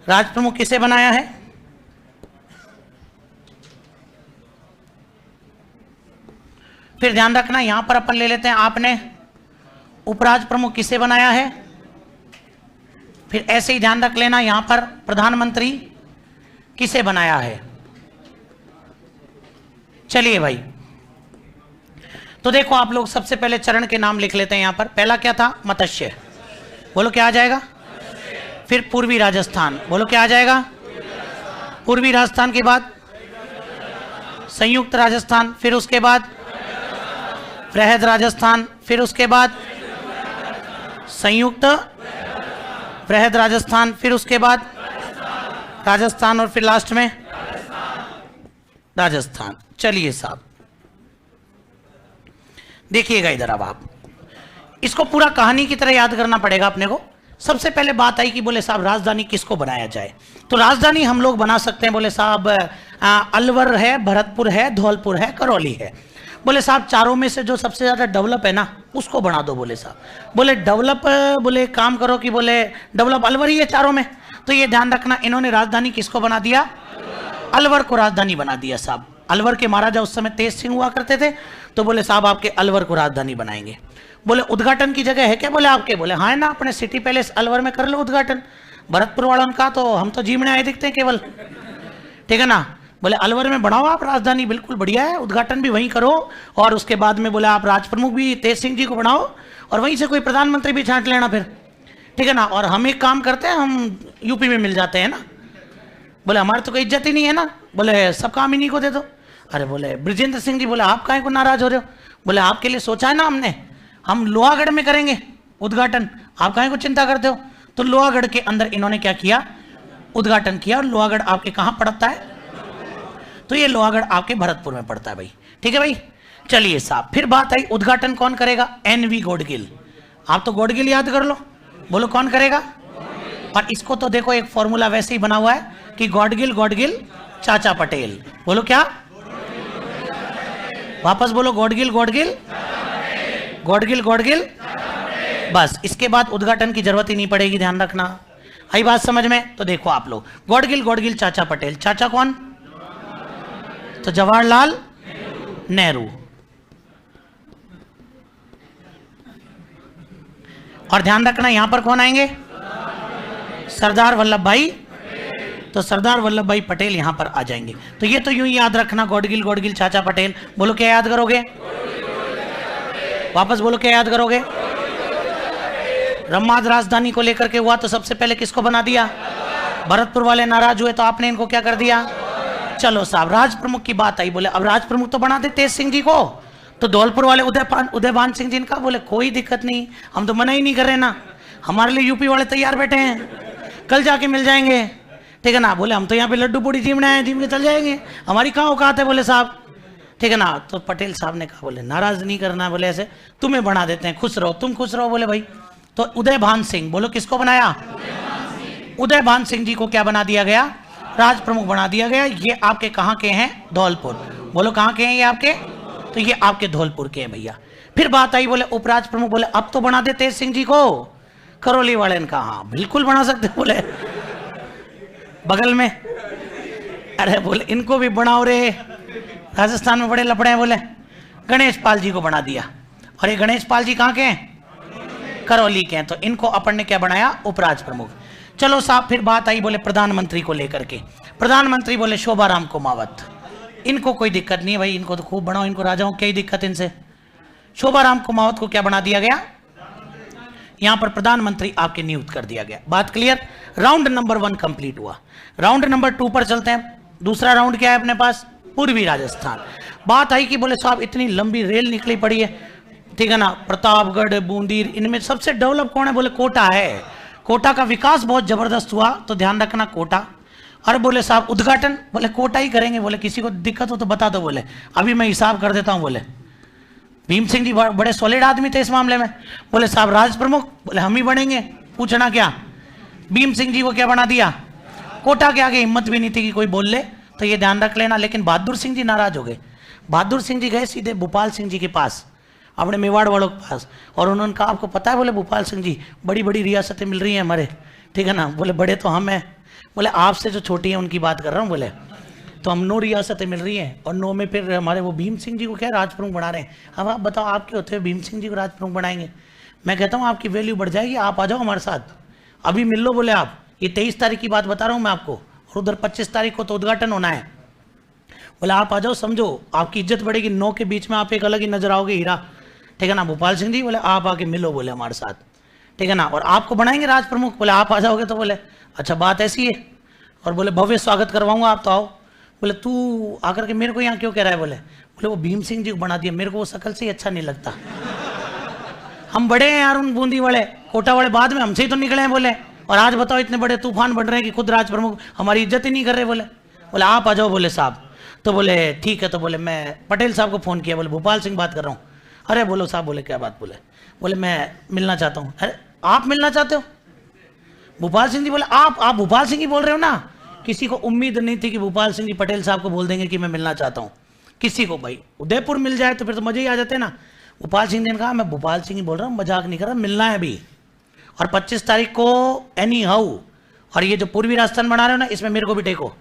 राज्य प्रमुख किसे बनाया है। फिर ध्यान रखना यहां पर अपन ले लेते हैं आपने उपराज्य प्रमुख किसे बनाया है। फिर ऐसे ही ध्यान रख लेना यहां पर प्रधानमंत्री किसे बनाया है। चलिए भाई, तो देखो आप लोग सबसे पहले चरण के नाम लिख लेते हैं। यहां पर पहला क्या था, मत्स्य, बोलो क्या आ जाएगा। फिर पूर्वी राजस्थान, बोलो क्या आ जाएगा। पूर्वी राजस्थान के बाद संयुक्त राजस्थान, फिर उसके बाद वृहद राजस्थान, फिर उसके बाद संयुक्त वृहद राजस्थान, फिर उसके बाद राजस्थान, और फिर लास्ट में राजस्थान। चलिए साहब देखिएगा इधर, अब आप इसको पूरा कहानी की तरह याद करना पड़ेगा अपने को। सबसे पहले बात आई कि बोले साहब राजधानी किसको बनाया जाए। तो राजधानी हम लोग बना सकते हैं, बोले साहब अलवर है, भरतपुर है, धौलपुर है, करौली है। बोले साहब चारों में से जो सबसे ज़्यादा डेवलप है ना उसको बना दो। बोले साहब, बोले डेवलप, बोले काम करो कि बोले डेवलप अलवर ही है चारों में, तो ये ध्यान रखना, इन्होंने राजधानी किसको बना दिया? अलवर को राजधानी बना दिया साहब। अलवर के महाराजा उस समय तेज सिंह हुआ करते थे, तो बोले साहब आपके अलवर को राजधानी बनाएंगे। बोले उद्घाटन की जगह है क्या? बोले आपके। बोले हाँ है ना, अपने सिटी पैलेस अलवर में कर लो उद्घाटन। भरतपुर वालों का तो हम तो जीवने आए दिखते हैं केवल, ठीक है ना। बोले अलवर में बनाओ आप राजधानी, बिल्कुल बढ़िया है, उद्घाटन भी वहीं करो, और उसके बाद में बोले आप राज प्रमुख भी तेज सिंह जी को बनाओ, और वहीं से कोई प्रधानमंत्री भी छांट लेना फिर, ठीक है ना। और हम एक काम करते हैं, हम यूपी में मिल जाते हैं ना। बोले हमारी तो कोई इज्जत ही नहीं है ना। बोले सब काम इन्हीं को दे दो। अरे बोले ब्रजेंद्र सिंह जी, बोले आप काहे को नाराज हो रहे हो? बोले आपके लिए सोचा है ना हमने, हम लोहागढ़ में करेंगे उद्घाटन, आप काहे को चिंता करते हो? तो लोहागढ़ के अंदर इन्होंने क्या किया? उद्घाटन किया। और लोहागढ़ आपके कहाँ पड़ता है? तो ये लोहागढ़ आपके भरतपुर में पड़ता है भाई, ठीक है भाई। चलिए साहब, फिर बात आई उद्घाटन कौन करेगा? एनवी गॉडगिल। आप तो गॉडगिल याद कर लो, बोलो कौन करेगा? और इसको तो देखो एक फॉर्मूला वैसे ही बना हुआ है कि गॉडगिल गॉडगिल चाचा पटेल। बोलो क्या? वापस बोलो, गॉडगिल गॉडगिल गॉडगिल गॉडगिल। बस इसके बाद उद्घाटन की जरूरत ही नहीं पड़ेगी, ध्यान रखना। आई बात समझ में? तो देखो आप लोग, गॉडगिल गॉडगिल चाचा पटेल। चाचा कौन? तो जवाहरलाल नेहरू। और ध्यान रखना यहां पर कौन आएंगे? सरदार वल्लभ भाई। तो सरदार वल्लभ भाई पटेल यहां पर आ जाएंगे। तो ये तो यूं ही याद रखना, गॉडगिल गॉडगिल चाचा पटेल। बोलो क्या याद करोगे? वापस बोलो क्या याद करोगे? ब्रह्माद राजधानी को लेकर के हुआ तो सबसे पहले किसको बना दिया? भरतपुर वाले नाराज हुए तो आपने इनको क्या कर दिया? चलो साहब, राज प्रमुख की बात आई। बोले अब राज प्रमुख तो बना दे तेज सिंह जी को, तो धौलपुर वाले उदयभान सिंह जी का। बोले कोई दिक्कत नहीं, हम तो मना ही नहीं कर रहे ना, हमारे लिए यूपी वाले तैयार बैठे हैं, कल जाके मिल जाएंगे, ठीक है ना। बोले हम तो यहाँ पे लड्डू पूड़ी जीमने आए, जीम के चल जाएंगे, हमारी कहाँ औकात है? बोले साहब, ठीक है ना। तो पटेल साहब ने कहा बोले नाराज नहीं करना, बोले ऐसे तुम्हें बना देते हैं, खुश रहो, तुम खुश रहो। बोले भाई। तो उदयभान सिंह, बोलो किसको बनाया? उदयभान सिंह जी को क्या बना दिया गया? राज प्रमुख बना दिया गया। ये आपके कहाँ के हैं? धौलपुर। बोलो कहाँ के हैं ये आपके? तो ये आपके धौलपुर के हैं भैया। फिर बात आई, बोले उपराज प्रमुख। बोले अब तो बना दे तेज सिंह जी को, करौली वाले ने कहा हाँ बिल्कुल बना सकते। बोले बगल में, अरे बोले इनको भी बनाओ रे, राजस्थान में बड़े लफड़े हैं। बोले गणेश पाल जी को बना दिया। और ये गणेश पाल जी कहाँ के हैं? करौली के हैं। तो इनको अपन ने क्या बनाया? उपराज प्रमुख। चलो साहब, फिर बात आई बोले प्रधानमंत्री को लेकर के। प्रधानमंत्री बोले शोभाराम कुमावत। इनको कोई दिक्कत नहीं है भाई, इनको तो खूब बनाओ, इनको राजाओं क्या ही दिक्कत इनसे। शोभाराम कुमावत को क्या बना दिया गया? यहां पर प्रधानमंत्री आपके नियुक्त कर दिया गया। बात क्लियर? राउंड नंबर 1 कंप्लीट हुआ। राउंड नंबर 2 पर चलते हैं। दूसरा राउंड क्या है अपने पास? पूर्वी राजस्थान। बात आई कि बोले साहब इतनी लंबी रेल निकली पड़ी है, ठीक है ना, प्रतापगढ़, बूंदी, इनमें सबसे डेवलप कौन है? बोले कोटा है। कोटा का विकास बहुत जबरदस्त हुआ, तो ध्यान रखना कोटा। अरे बोले साहब उद्घाटन, बोले कोटा ही करेंगे। बोले किसी को दिक्कत हो तो बता दो, बोले अभी मैं हिसाब कर देता हूं। बोले भीम सिंह जी बड़े सॉलिड आदमी थे इस मामले में। बोले साहब राज प्रमुख, बोले हम ही बनेंगे, पूछना क्या। भीम सिंह जी को क्या बना दिया? कोटा के आगे हिम्मत भी नहीं थी कि कोई बोल ले, तो ये ध्यान रख लेना। लेकिन बहादुर सिंह जी नाराज हो गए। बहादुर सिंह जी गए सीधे भोपाल सिंह जी के पास, अपने मेवाड़ वालों के पास, और उन्होंने कहा आपको पता है? बोले भोपाल सिंह जी बड़ी बड़ी रियासतें मिल रही हैं हमारे, ठीक है ना। बोले बड़े तो हम हैं। बोले आपसे जो छोटी है उनकी बात कर रहा हूँ। बोले तो हम 9 रियासतें मिल रही हैं, और 9 में फिर हमारे वो भीम सिंह जी को क्या राज प्रमुख बना रहे हैं। अब आप बताओ, आपके होते हुए भीम सिंह जी को राज प्रमुख बनाएंगे? मैं कहता हूँ आपकी वैल्यू बढ़ जाएगी, आप आ जाओ हमारे साथ, अभी मिल लो। बोले आप, ये 23 तारीख की बात बता रहा हूँ मैं आपको, और उधर 25 तारीख को तो उद्घाटन होना है। बोले आप आ जाओ, समझो आपकी इज्जत बढ़ेगी, 9 के बीच में आप एक अलग ही नजर आओगे हीरा, ठीक है ना। भोपाल सिंह जी बोले आप आके मिलो, बोले हमारे साथ, ठीक है ना, और आपको बनाएंगे राज प्रमुख। बोले आप आ जाओगे? तो बोले अच्छा बात ऐसी है, और बोले भव्य स्वागत करवाऊंगा, आप तो आओ। बोले तू आकर के मेरे को यहाँ क्यों कह रहा है? बोले वो भीम सिंह जी को बना दिया, मेरे को वो शकल से ही अच्छा नहीं लगता, हम बड़े हैं यार, उन बूंदी वाले कोटा वाले बाद में हमसे ही तो निकले हैं। बोले और आज बताओ इतने बड़े तूफान बढ़ रहे हैं कि खुद राज प्रमुख हमारी इज्जत ही नहीं कर रहे। बोले आप आ जाओ। बोले साहब, तो बोले ठीक है। तो बोले मैं पटेल साहब को फ़ोन किया, बोले भोपाल सिंह बात कर रहा हूँ। अरे बोलो साहब। बोले क्या बात? बोले मैं मिलना चाहता हूँ। अरे आप मिलना चाहते हो? भोपाल सिंह जी बोले आप भोपाल सिंह ही बोल रहे हो ना? किसी को उम्मीद नहीं थी कि भोपाल सिंह जी पटेल साहब को बोल देंगे कि मैं मिलना चाहता हूँ। किसी को भाई उदयपुर मिल जाए तो फिर तो मजे ही आ जाते ना। भोपाल सिंह ने कहा मैं भोपाल सिंह ही बोल रहा हूँ, मजाक नहीं कर रहा, मिलना है अभी, और 25 तारीख को एनी हाउ, और ये जो पूर्वी राजस्थान बना रहे हो ना, इसमें मेरे को भी टेको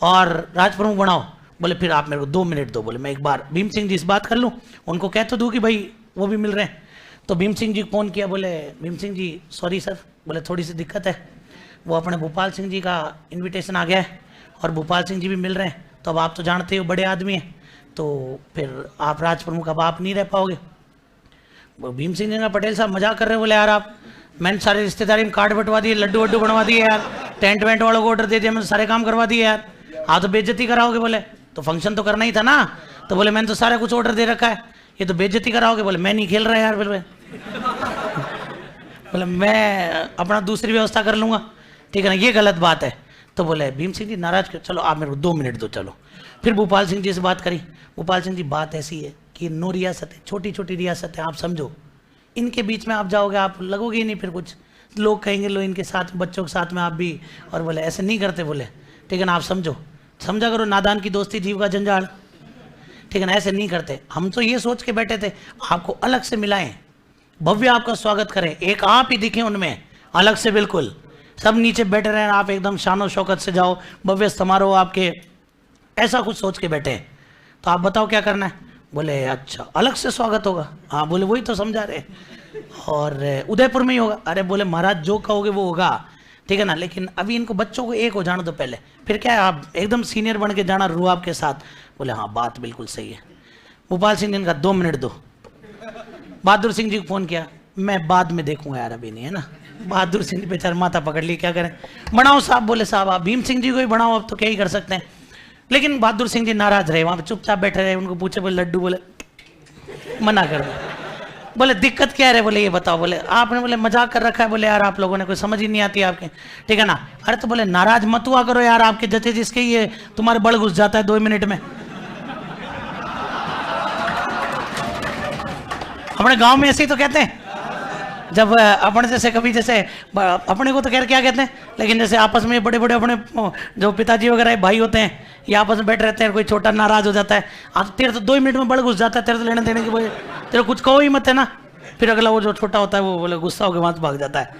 और राज प्रमुख बनाओ। बोले फिर आप मेरे को 2 मिनट दो। बोले मैं एक बार भीम सिंह जी से बात कर लूँ, उनको कह तो दूँ कि भाई वो भी मिल रहे हैं। तो भीम सिंह जी को फ़ोन किया, बोले भीम सिंह जी सॉरी सर, बोले थोड़ी सी दिक्कत है, वो अपने भोपाल सिंह जी का इन्विटेशन आ गया है और भोपाल सिंह जी भी मिल रहे हैं, तो अब आप तो जानते हो बड़े आदमी हैं, तो फिर आप राज प्रमुख अब आप नहीं रह पाओगे। भीम सिंह जी ने पटेल साहब मजाक कर रहे हैं, बोले यार आप, मैंने सारे रिश्तेदारी में कार्ड बंटवा दिए, लड्डू वड्डू बनवा दिए यार, टेंट वेंट वालों को ऑर्डर दे दिया, मैंने सारे काम करवा दिए यार, आप तो बेइज्जती कराओगे। बोले तो फंक्शन तो करना ही था ना, तो बोले मैंने तो सारा कुछ ऑर्डर दे रखा है, ये तो बेइज्जती कराओगे। बोले मैं नहीं खेल रहा यार, बोले मैं अपना दूसरी व्यवस्था कर लूँगा, ठीक है ना, ये गलत बात है। तो बोले भीम सिंह जी नाराज क्यों, चलो आप मेरे को 2 मिनट दो। चलो फिर भोपाल सिंह जी से बात करी। भोपाल सिंह जी बात ऐसी है कि 9 रियासत है, छोटी छोटी रियासत है, आप समझो, इनके बीच में आप जाओगे आप लगोगे ही नहीं, फिर कुछ लोग कहेंगे लो इनके साथ बच्चों के साथ में आप भी, और बोले ऐसे नहीं करते, बोले ठीक है ना, आप समझो, समझा करो, नादान की दोस्ती जीव का जंजाल, ठीक है ना, ऐसे नहीं करते। हम तो ये सोच के बैठे थे आपको अलग से मिलाएं, भव्य आपका स्वागत करें, एक आप ही दिखें उनमें अलग से, बिल्कुल सब नीचे बैठे रहें, आप एकदम शानो शौकत से जाओ, भव्य समारोह आपके, ऐसा कुछ सोच के बैठे। तो आप बताओ क्या करना है। बोले अच्छा अलग से स्वागत होगा, हाँ बोले वही तो समझा रहे, और उदयपुर में ही होगा। अरे बोले महाराज जो कहोगे वो होगा, ठीक है ना, लेकिन अभी इनको बच्चों को एक हो जाने दो पहले, फिर क्या है आप एकदम सीनियर बन के जाना रू आपके साथ। बोले हाँ बात बिल्कुल सही है। भोपाल सिंह जी का 2 मिनट दो। बहादुर सिंह जी को फ़ोन किया, मैं बाद में देखूंगा यार, अभी नहीं है ना। बहादुर सिंह जी बेचारे माथा पकड़ ली, क्या करें, बनाओ साहब। बोले साहब आप भीम सिंह जी को ही बनाओ, अब तो क्या ही कर सकते हैं। लेकिन बहादुर सिंह जी नाराज रहे, वहाँ पे चुपचाप बैठे रहे, उनको पूछे बोले लड्डू, बोले मना कर दो। बोले दिक्कत क्या है, बोले ये बताओ। बोले आपने बोले मजाक कर रखा है, बोले यार आप लोगों ने कोई समझ ही नहीं आती आपके, ठीक है ना। अरे तो बोले नाराज मत हुआ करो यार, आपके जचे जिसके ये तुम्हारे बड़ घुस जाता है 2 मिनट में। अपने गांव में ऐसे ही तो कहते हैं, जब अपने जैसे कभी जैसे अपने को तो खैर क्या कहते हैं, लेकिन जैसे आपस में बड़े बड़े अपने जो पिताजी वगैरह भाई होते हैं, ये आपस में बैठ रहते हैं, कोई छोटा नाराज हो जाता है, अब तेरे तो 2 मिनट में बड़ घुस जाता है, तेरे तो लेने देने की वजह, तेरे कुछ कहो ही मत है ना, फिर अगला वो जो छोटा होता है वो बोले गुस्सा होकर वहाँ से भाग जाता है।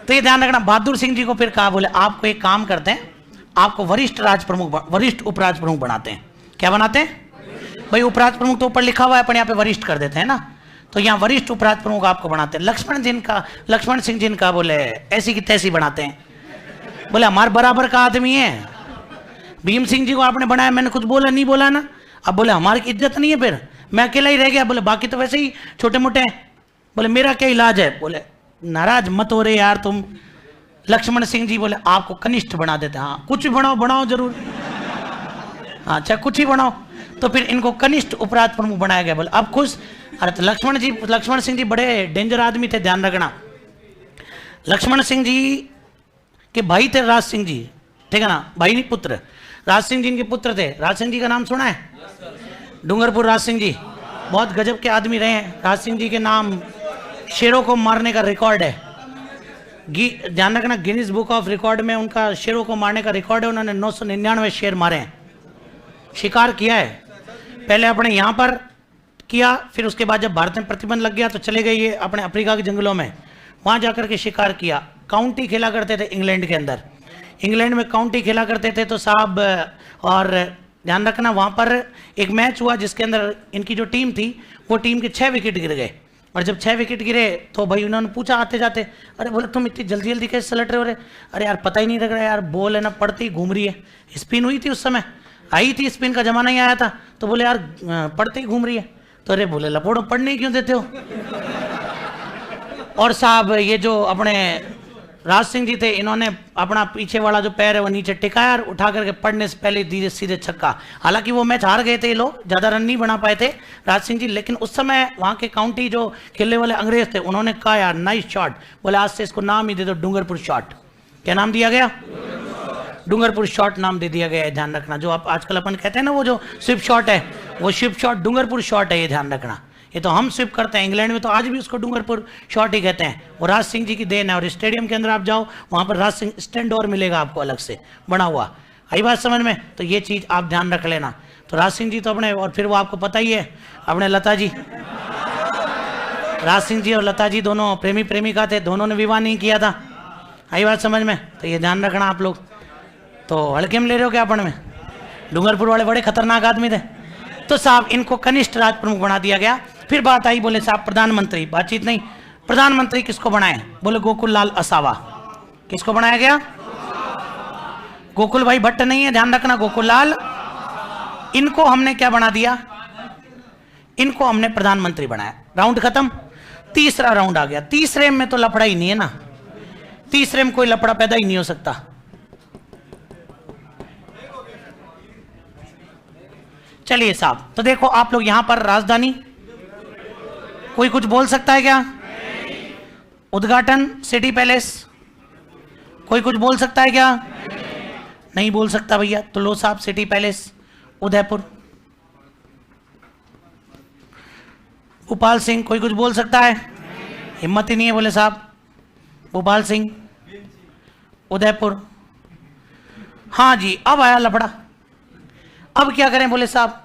तो ये ध्यान रखना। बहादुर सिंह जी को फिर कहा, बोले आपको एक काम करते हैं, आपको वरिष्ठ राज प्रमुख, वरिष्ठ उपराज प्रमुख बनाते हैं। क्या बनाते हैं भाई, उपराज प्रमुख तो ऊपर लिखा हुआ है, अपन यहाँ पे वरिष्ठ कर देते हैं ना, तो यहाँ वरिष्ठ उपराज प्रमुख आपको बनाते हैं। लक्ष्मण सिंह जी का बोले ऐसी की तैसी बनाते हैं। बोले हमारे बराबर का आदमी है, भीम सिंह जी को आपने बनाया, मैंने कुछ बोला नहीं बोला ना, अब बोले हमारी इज्जत नहीं है, फिर मैं अकेला ही रह गया, बोले बाकी तो वैसे ही छोटे मोटे हैं, बोले मेरा क्या इलाज है। बोले नाराज मत हो रहे यार तुम। लक्ष्मण सिंह जी बोले आपको कनिष्ठ बना देते हैं। हाँ कुछ भी बनाओ जरूर, हाँ अच्छा कुछ ही बनाओ। तो फिर इनको कनिष्ठ उपराज प्रमुख बनाया गया। बोले अब खुश। अरे तो लक्ष्मण सिंह जी बड़े डेंजर आदमी थे, ध्यान रखना। लक्ष्मण सिंह जी के भाई थे राज सिंह जी, ठीक है ना, भाई नहीं पुत्र, राज सिंह जी इनके पुत्र थे। राज सिंह जी का नाम सुना है, डूंगरपुर राज सिंह जी, बहुत गजब के आदमी रहे हैं। राज सिंह जी के नाम शेरों को मारने का रिकॉर्ड है, ध्यान रखना, गिनीज बुक ऑफ रिकॉर्ड में उनका शेरों को मारने का रिकॉर्ड है। उन्होंने 999 शेर मारे हैं, शिकार किया है। पहले अपने यहाँ पर किया, फिर उसके बाद जब भारत में प्रतिबंध लग गया तो चले गए ये अपने अफ्रीका के जंगलों में, वहाँ जाकर के शिकार किया। काउंटी खेला करते थे इंग्लैंड के अंदर, इंग्लैंड में काउंटी खेला करते थे तो साहब, और ध्यान रखना वहाँ पर एक मैच हुआ जिसके अंदर इनकी जो टीम थी वो टीम के 6 विकेट गिर गए। और जब 6 विकेट गिरे तो भाई उन्होंने पूछा आते जाते, अरे बोले तुम इतनी जल्दी जल्दी कैसे सलट रहे हो रे? अरे यार पता ही नहीं लग रहा यार, बॉल है ना पड़ती ही घूम रही है। स्पिन हुई थी उस समय, आई थी स्पिन का जमाना ही आया था, तो बोले यार पड़ते ही घूम रही है। तो अरे बोले लपोड़ो पढ़ने ही क्यों देते हो? और साहब ये जो अपने राज सिंह जी थे, इन्होंने अपना पीछे वाला जो पैर है वो नीचे टिकाया और उठा करके पड़ने से पहले धीरे सीधे छक्का। हालांकि वो मैच हार गए थे ये लोग, ज़्यादा रन नहीं बना पाए थे राज सिंह जी, लेकिन उस समय वहाँ के काउंटी जो खेलने वाले अंग्रेज थे उन्होंने कहा यार नाइस शॉट, बोले आज से इसको नाम ही दे दो डूंगरपुर शॉट। क्या नाम दिया गया? डूंगरपुर शॉट नाम दे दिया गया है, ध्यान रखना। जो आप आजकल अपन कहते हैं ना वो जो स्विप शॉट है, वो स्विप शॉट डूंगरपुर शॉट है, ये ध्यान रखना। ये तो हम स्विप करते हैं, इंग्लैंड में तो आज भी उसको डूंगरपुर शॉट ही कहते हैं। वो राज सिंह जी की देन है। और स्टेडियम के अंदर आप जाओ वहाँ पर राज सिंह स्टैंड और मिलेगा आपको अलग से बना हुआ। आई बात समझ में? तो ये चीज़ आप ध्यान रख लेना। तो राज सिंह जी तो अपने, और फिर वो आपको पता ही है अपने लता जी, राज सिंह जी और लता जी दोनों प्रेमी प्रेमिका थे, दोनों ने विवाह नहीं किया था। आई बात समझ में? तो ये ध्यान रखना आप लोग। तो हल्के में ले रहे हो क्या अपन में? डूंगरपुर वाले बड़े खतरनाक आदमी थे। तो साहब इनको कनिष्ठ राज प्रमुख बना दिया गया। फिर बात आई, बोले साहब प्रधानमंत्री, बातचीत नहीं, प्रधानमंत्री किसको बनाए? बोले गोकुल लाल असावा। किसको बनाया गया? गोकुल भाई भट्ट नहीं है, ध्यान रखना, गोकुल लाल। इनको हमने क्या बना दिया? इनको हमने प्रधानमंत्री बनाया। राउंड खत्म। तीसरा राउंड आ गया। तीसरे में तो लफड़ा ही नहीं है ना, तीसरे में कोई लफड़ा पैदा ही नहीं हो सकता। चलिए साहब, तो देखो आप लोग यहां पर राजधानी, कोई कुछ बोल सकता है क्या? उद्घाटन सिटी पैलेस, कोई कुछ बोल सकता है क्या? नहीं बोल सकता भैया। तो लो साहब, सिटी पैलेस उदयपुर। भोपाल सिंह, कोई कुछ बोल सकता है? हिम्मत ही नहीं है, बोले साहब भोपाल सिंह उदयपुर। हाँ जी, अब आया लफड़ा। अब क्या करें? बोले साहब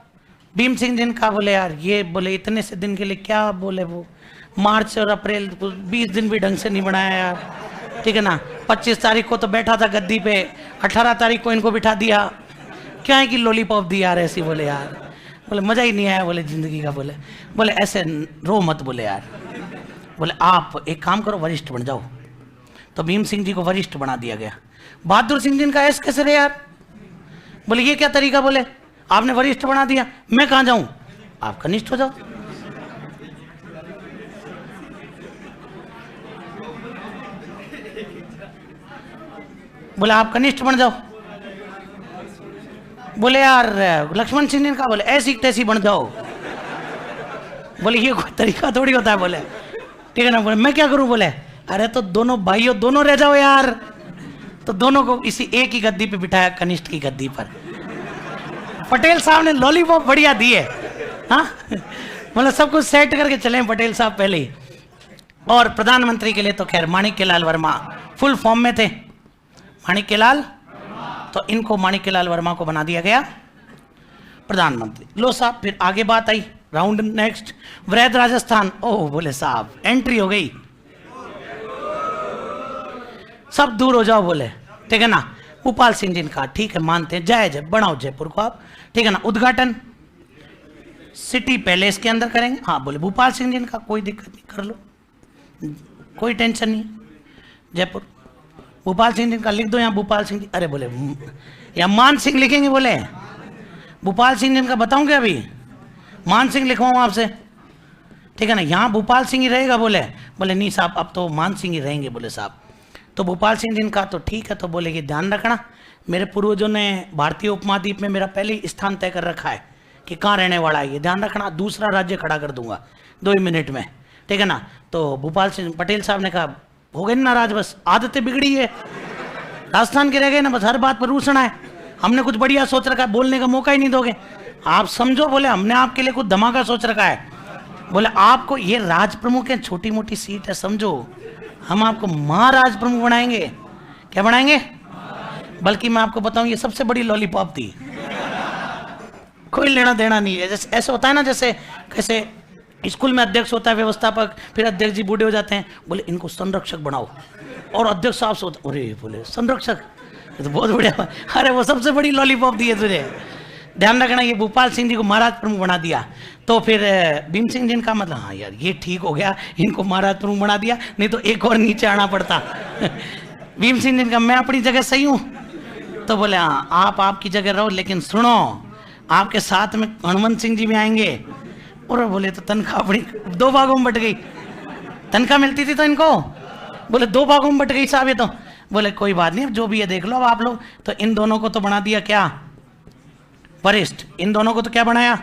भीम सिंह जिनका, बोले यार ये, बोले इतने से दिन के लिए क्या, बोले वो मार्च और अप्रैल 20 दिन भी ढंग से नहीं बनाया यार, ठीक है ना। 25 तारीख को तो बैठा था गद्दी पे, 18 तारीख को इनको बिठा दिया, क्या है कि लॉलीपॉप दी यार ऐसी, बोले यार, बोले मज़ा ही नहीं आया, बोले ज़िंदगी का। बोले ऐसे रो मत, बोले यार, बोले आप एक काम करो, वरिष्ठ बन जाओ। तो भीम सिंह जी को वरिष्ठ बना दिया गया। बहादुर सिंह जिनका ऐसे कैसे रहे यार? बोले ये क्या तरीका, बोले आपने वरिष्ठ बना दिया, मैं कहाँ जाऊं? आप कनिष्ठ हो जाओ। बोले आप कनिष्ठ बन जाओ। बोले यार लक्ष्मण सिंह जिनका, बोले ऐसी तैसी बन जाओ। बोले ये कोई तरीका थोड़ी होता है, बोले ठीक है ना। बोले मैं क्या करूं? बोले अरे तो दोनों भाइयों दोनों रह जाओ यार। तो दोनों को इसी एक ही गद्दी पे बिठाया, कनिष्ठ की गद्दी पर। पटेल साहब ने लॉलीपॉप बढ़िया दिए, हाँ, मतलब सब कुछ सेट करके चले पटेल साहब पहले ही। और प्रधानमंत्री के लिए तो खैर माणिक्यलाल वर्मा फुल फॉर्म में थे, माणिक्यलाल। तो इनको माणिक्यलाल वर्मा को बना दिया गया प्रधानमंत्री। लो साहब, फिर आगे बात आई, राउंड नेक्स्ट, वृहद राजस्थान। ओह बोले साहब एंट्री हो गई, सब दूर हो जाओ, बोले ठीक है ना। भोपाल सिंह जिनका, ठीक है मानते हैं, जायज है, बनाओ जयपुर को आप, ठीक है ना। उद्घाटन सिटी पैलेस के अंदर करेंगे। हाँ बोले भोपाल सिंह जिनका, कोई दिक्कत नहीं, कर लो, कोई टेंशन नहीं। जयपुर भोपाल सिंह जिनका लिख दो यहाँ, भोपाल सिंह जी। अरे बोले या मान सिंह लिखेंगे? बोले भोपाल सिंह जिनका बताऊंगे अभी, मान सिंह लिखवाऊँ आपसे, ठीक है ना। यहाँ भोपाल सिंह ही रहेगा। बोले नहीं साहब अब तो मान सिंह ही रहेंगे। बोले साहब तो भोपाल सिंह जिनका, तो ठीक है। तो बोले कि ध्यान रखना, मेरे पूर्वजों ने भारतीय उपमहाद्वीप में मेरा पहले ही स्थान तय कर रखा है कि कहाँ रहने वाला है, ये ध्यान रखना, दूसरा राज्य खड़ा कर दूंगा 2 ही मिनट में, ठीक है ना। तो भोपाल सिंह पटेल साहब ने कहा हो गए नाराज, बस आदतें बिगड़ी है, राजस्थान के रह गए ना, बस हर बात पर रूसना है, हमने कुछ बढ़िया सोच रखा है, बोलने का मौका ही नहीं दोगे आप, समझो। बोले हमने आपके लिए कुछ धमाका सोच रखा है। बोले आपको ये राज प्रमुख है, छोटी मोटी सीट है, समझो, हम आपको महाराज प्रमुख बनाएंगे। क्या बनाएंगे? बल्कि मैं आपको बताऊं, ये सबसे बड़ी लॉलीपॉप थी, कोई लेना देना नहीं है। जैसे ऐसा होता है ना, जैसे कैसे स्कूल में अध्यक्ष होता है, व्यवस्थापक, फिर अध्यक्ष जी बूढ़े हो जाते हैं, बोले इनको संरक्षक बनाओ, और अध्यक्ष साहब से होता, अरे बोले संरक्षक, ये तो बहुत बढ़िया, अरे वो सबसे बड़ी लॉलीपॉप दी है तुझे। ध्यान रखना, ये भोपाल सिंह जी को महाराज प्रमुख बना दिया। तो फिर भीम सिंह जिनका, मतलब हाँ यार ये ठीक हो गया, इनको महाराज प्रमुख बना दिया, नहीं तो एक और नीचे आना पड़ता। भीम सिंह जिनका, मैं अपनी जगह सही हूँ। तो बोले हाँ आप आपकी जगह रहो, लेकिन सुनो आपके साथ में हनुमंत सिंह जी भी आएंगे। और बोले तो तनख्वाह अपनी 2 भागों में बट गई, तनख्वाह मिलती थी तो इनको, बोले 2 भागों में बट गई साहब ये तो। बोले कोई बात नहीं, अब जो भी है देख लो अब आप लोग। तो इन दोनों को तो बना दिया क्या? वरिष्ठ। इन दोनों को तो क्या बनाया?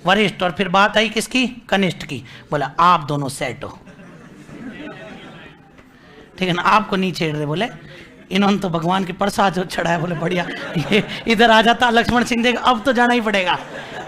वरिष्ठ। और फिर बात आई किसकी? कनिष्ठ की। बोला आप दोनों सेट हो, ठीक है ना, आपको नहीं छेड़ रहे। बोले इन्होंने तो भगवान के प्रसाद जो चढ़ाया, बोले बढ़िया, ये इधर आ जाता लक्ष्मण सिंह देगा, अब तो जाना ही पड़ेगा,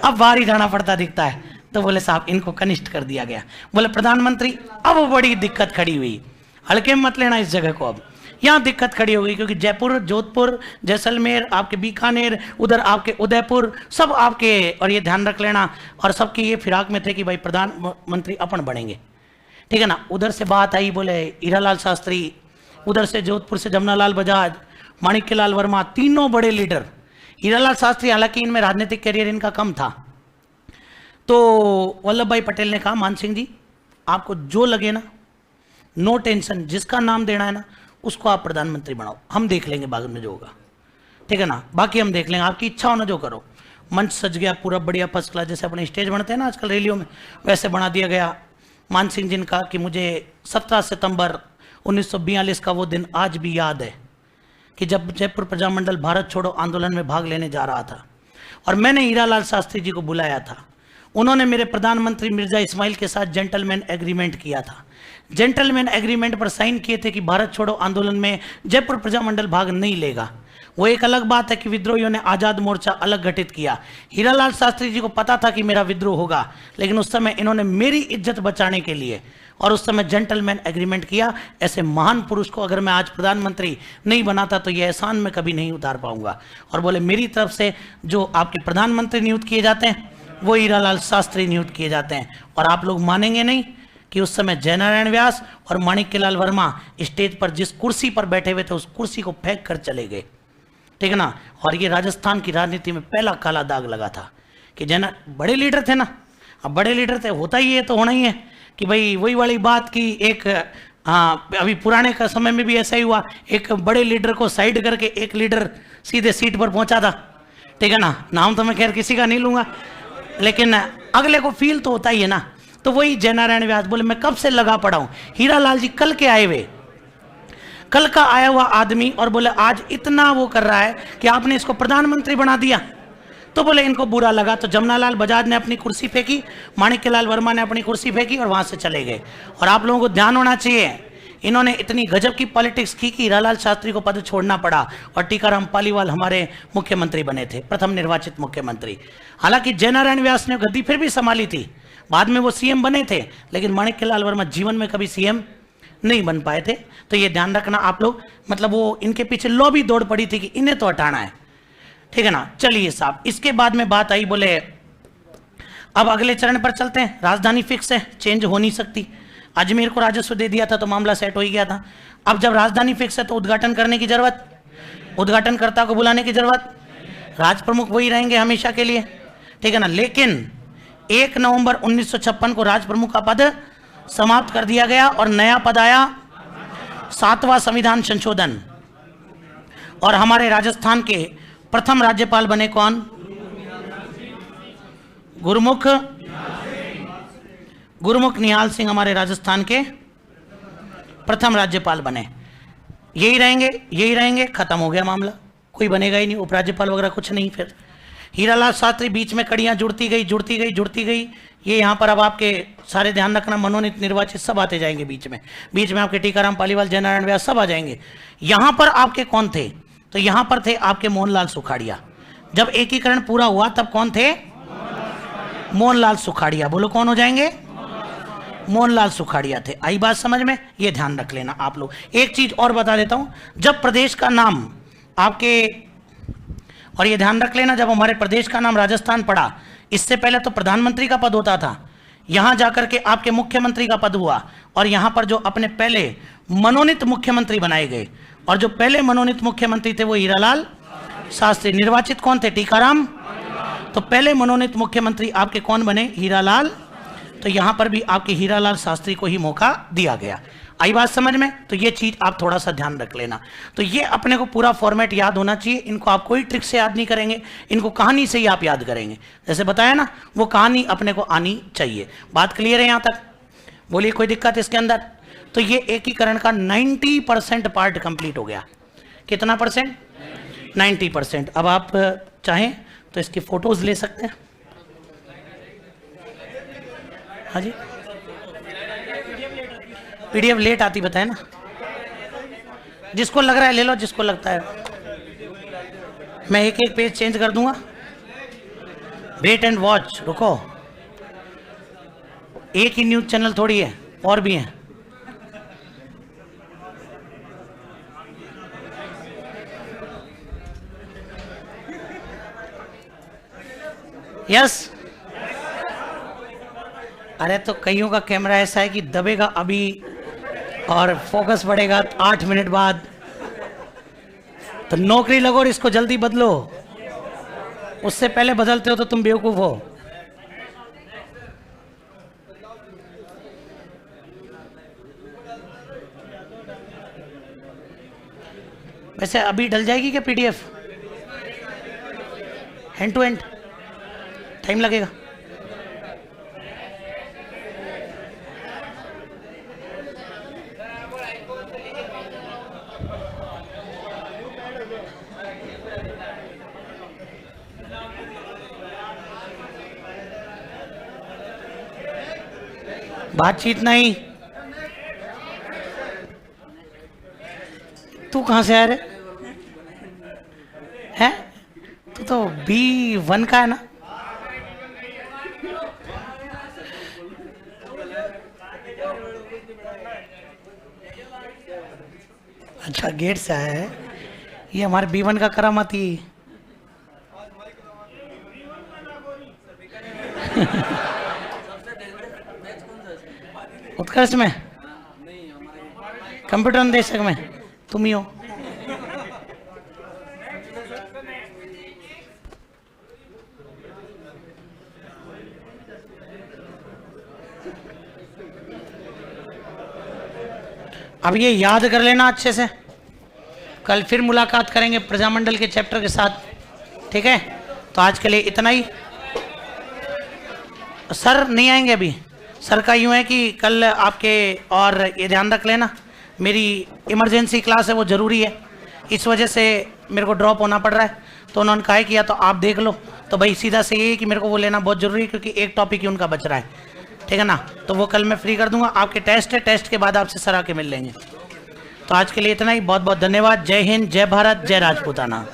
अब बाहर ही जाना पड़ता दिखता है। तो बोले साहब इनको कनिष्ठ कर दिया गया। बोले प्रधानमंत्री, अब बड़ी दिक्कत खड़ी हुई, हल्के में मत लेना इस जगह को। अब यहाँ दिक्कत खड़ी हो गई, क्योंकि जयपुर, जोधपुर, जैसलमेर, आपके बीकानेर, उधर आपके उदयपुर, सब आपके, और ये ध्यान रख लेना, और सबके ये फिराक में थे कि भाई प्रधानमंत्री अपन बनेंगे, ठीक है ना। उधर से बात आई, बोले हीरालाल शास्त्री उधर से जोधपुर से जमनालाल बजाज, माणिक्यलाल वर्मा, तीनों बड़े लीडर। हीरालाल शास्त्री, हालांकि इनमें राजनीतिक करियर इनका कम था, तो वल्लभ भाई पटेल ने कहा मान सिंह जी आपको जो लगे ना, नो टेंशन, जिसका नाम देना है ना उसको आप प्रधानमंत्री बनाओ, हम देख लेंगे बाद में जो होगा, ठीक है ना, बाकी हम देख लेंगे, आपकी इच्छा हो ना जो करो। मंच सज गया पूरा बढ़िया फर्स्ट क्लास, जैसे अपने स्टेज बनते हैं ना आजकल रैलियों में, वैसे बना दिया गया। मान सिंह जी ने कहा कि मुझे 17 सितंबर 1942 का वो दिन आज भी याद है कि जब जयपुर प्रजामंडल भारत छोड़ो आंदोलन में भाग लेने जा रहा था और मैंने हीरालाल शास्त्री जी को बुलाया था। उन्होंने मेरे प्रधानमंत्री मिर्जा इस्माइल के साथ जेंटलमैन एग्रीमेंट किया था। जेंटलमैन एग्रीमेंट पर साइन किए थे कि भारत छोड़ो आंदोलन में जयपुर प्रजामंडल भाग नहीं लेगा। वो एक अलग बात है कि विद्रोहियों ने आज़ाद मोर्चा अलग गठित किया। हीरालाल शास्त्री जी को पता था कि मेरा विद्रोह होगा, लेकिन उस समय इन्होंने मेरी इज्जत बचाने के लिए और उस समय जेंटलमैन एग्रीमेंट किया। ऐसे महान पुरुष को अगर मैं आज प्रधानमंत्री नहीं बनाता तो ये एहसान मैं कभी नहीं उतार पाऊंगा। और बोले मेरी तरफ से जो आपके प्रधानमंत्री नियुक्त किए जाते हैं वो हीरालाल शास्त्री नियुक्त किए जाते हैं। और आप लोग मानेंगे नहीं कि उस समय जयनारायण व्यास और माणिक्यलाल वर्मा स्टेज पर जिस कुर्सी पर बैठे हुए थे उस कुर्सी को फेंक कर चले गए, ठीक है ना। और ये राजस्थान की राजनीति में पहला काला दाग लगा था कि बड़े लीडर थे ना, अब बड़े लीडर थे, होता ही है तो होना ही है कि भाई वही वाली बात की एक, हाँ अभी पुराने का समय में भी ऐसा ही हुआ, एक बड़े लीडर को साइड करके एक लीडर सीधे सीट पर पहुंचा था, ठीक है ना। नाम तो मैं खैर किसी का नहीं लूंगा, लेकिन अगले को फील तो होता ही है ना। तो वही जयनारायण व्यास बोले मैं कब से लगा पड़ा हूं। हीरालाल जी कल के आए हुए, कल का आया हुआ आदमी, और बोले आज इतना वो कर रहा है कि आपने इसको प्रधानमंत्री बना दिया। तो बोले इनको बुरा लगा, तो जमनालाल बजाज ने अपनी कुर्सी फेंकी, माणिक्यलाल वर्मा ने अपनी कुर्सी फेंकी और वहां से चले गए। और आप लोगों को ध्यान होना चाहिए, इन्होंने इतनी गजब की पॉलिटिक्स की कि हीरालाल शास्त्री को पद छोड़ना पड़ा और टीकाराम पालीवाल हमारे मुख्यमंत्री बने थे, प्रथम निर्वाचित मुख्यमंत्री। हालांकि जयनारायण व्यास ने गद्दी फिर भी संभाली थी, बाद में वो सीएम बने थे, लेकिन माणिक्यलाल वर्मा जीवन में कभी सीएम नहीं बन पाए थे। तो ये ध्यान रखना आप लोग, मतलब वो इनके पीछे लॉबी दौड़ पड़ी थी कि इन्हें तो हटाना है, ठीक है ना। चलिए साहब, इसके बाद में बात आई, बोले अब अगले चरण पर चलते हैं। राजधानी फिक्स है, चेंज हो नहीं सकती। अजमेर को राजस्व दे दिया था तो मामला सेट हो ही गया था। अब जब राजधानी फिक्स है तो उद्घाटन करने की जरूरत, उद्घाटनकर्ता को बुलाने की जरूरत, राज प्रमुख वही रहेंगे हमेशा के लिए, ठीक है ना। लेकिन 1 नवंबर 1956 को राज प्रमुख का पद समाप्त कर दिया गया और नया पद आया 7वां संविधान संशोधन। और हमारे राजस्थान के प्रथम राज्यपाल बने कौन? गुरुमुख निहाल सिंह हमारे राजस्थान के प्रथम राज्यपाल बने। यही रहेंगे, खत्म हो गया मामला, कोई बनेगा ही नहीं, उपराज्यपाल वगैरह कुछ नहीं। फिर हीरालाल शास्त्री बीच में कड़ियां जुड़ती गई। ये यहाँ पर अब आपके सारे ध्यान रखना, मनोनीत निर्वाचित सब आते जाएंगे बीच में आपके टीकाराम पालीवाल, जयनारायण व्यास सब आ जाएंगे। यहाँ पर आपके कौन थे? तो यहाँ पर थे आपके मोहनलाल सुखाड़िया। जब एकीकरण पूरा हुआ तब कौन थे? मोहनलाल सुखाड़िया। बोलो कौन हो जाएंगे? मोहनलाल सुखाड़िया थे। आई बात समझ में? ये ध्यान रख लेना आप लोग। एक चीज और बता देता हूं, जब प्रदेश का नाम आपके, और ये ध्यान रख लेना, जब हमारे प्रदेश का नाम राजस्थान पड़ा, इससे पहले तो प्रधानमंत्री का पद होता था, यहां जाकर के आपके मुख्यमंत्री का पद हुआ। और यहां पर जो अपने पहले मनोनीत मुख्यमंत्री बनाए गए, और जो पहले मनोनीत मुख्यमंत्री थे वो हीरालाल शास्त्री। निर्वाचित कौन थे? टीकाराम। तो पहले मनोनीत मुख्यमंत्री आपके कौन बने? हीरालाल। तो यहां पर भी आपके हीरालाल शास्त्री को ही मौका दिया गया। आई बात समझ में? तो ये चीज आप थोड़ा सा ध्यान रख लेना। तो ये अपने को पूरा फॉर्मेट याद होना चाहिए। इनको आप कोई ट्रिक से याद नहीं करेंगे, इनको कहानी से ही आप याद करेंगे। जैसे बताया ना, वो कहानी अपने को आनी चाहिए। बात क्लियर है यहां तक? बोलिए कोई दिक्कत इसके अंदर? तो ये एकीकरण का 90% पार्ट कंप्लीट हो गया। कितना परसेंट? 90%। अब आप चाहें तो इसकी फोटोज ले सकते हैं। हाँ जी, पीडीएफ लेट आती, बताए ना। जिसको लग रहा है ले लो, जिसको लगता है। मैं एक एक पेज चेंज कर दूंगा। वेट एंड वॉच, रुको, एक ही न्यूज चैनल थोड़ी है, और भी है। यस, अरे तो कईयों का कैमरा ऐसा है कि दबेगा अभी और फोकस बढ़ेगा 8 मिनट बाद। तो नौकरी लगो और इसको जल्दी बदलो, उससे पहले बदलते हो तो तुम बेवकूफ हो। वैसे अभी डल जाएगी क्या PDF? Hand to hand time लगेगा? बातचीत नहीं। तू कहाँ से आया रे? है तू तो B1 का है ना? अच्छा गेट से आया है। ये हमारे B1 का करामाती। उत्कर्ष में, कंप्यूटर निदेशक में तुम ही हो। अब ये याद कर लेना अच्छे से, कल फिर मुलाकात करेंगे प्रजामंडल के चैप्टर के साथ, ठीक है? तो आज के लिए इतना ही। सर नहीं आएंगे अभी, सर का यूँ है कि कल आपके, और ये ध्यान रख लेना मेरी इमरजेंसी क्लास है वो ज़रूरी है, इस वजह से मेरे को ड्रॉप होना पड़ रहा है। तो उन्होंने कहा किया तो आप देख लो। तो भाई सीधा से ये है कि मेरे को वो लेना बहुत ज़रूरी है, क्योंकि एक टॉपिक ही उनका बच रहा है, ठीक है ना? तो वो कल मैं फ्री कर दूंगा। आपके टेस्ट है, टेस्ट के बाद आपसे सर आके मिल लेंगे। तो आज के लिए इतना ही। बहुत बहुत धन्यवाद। जय हिंद, जय भारत, जय राजपूताना।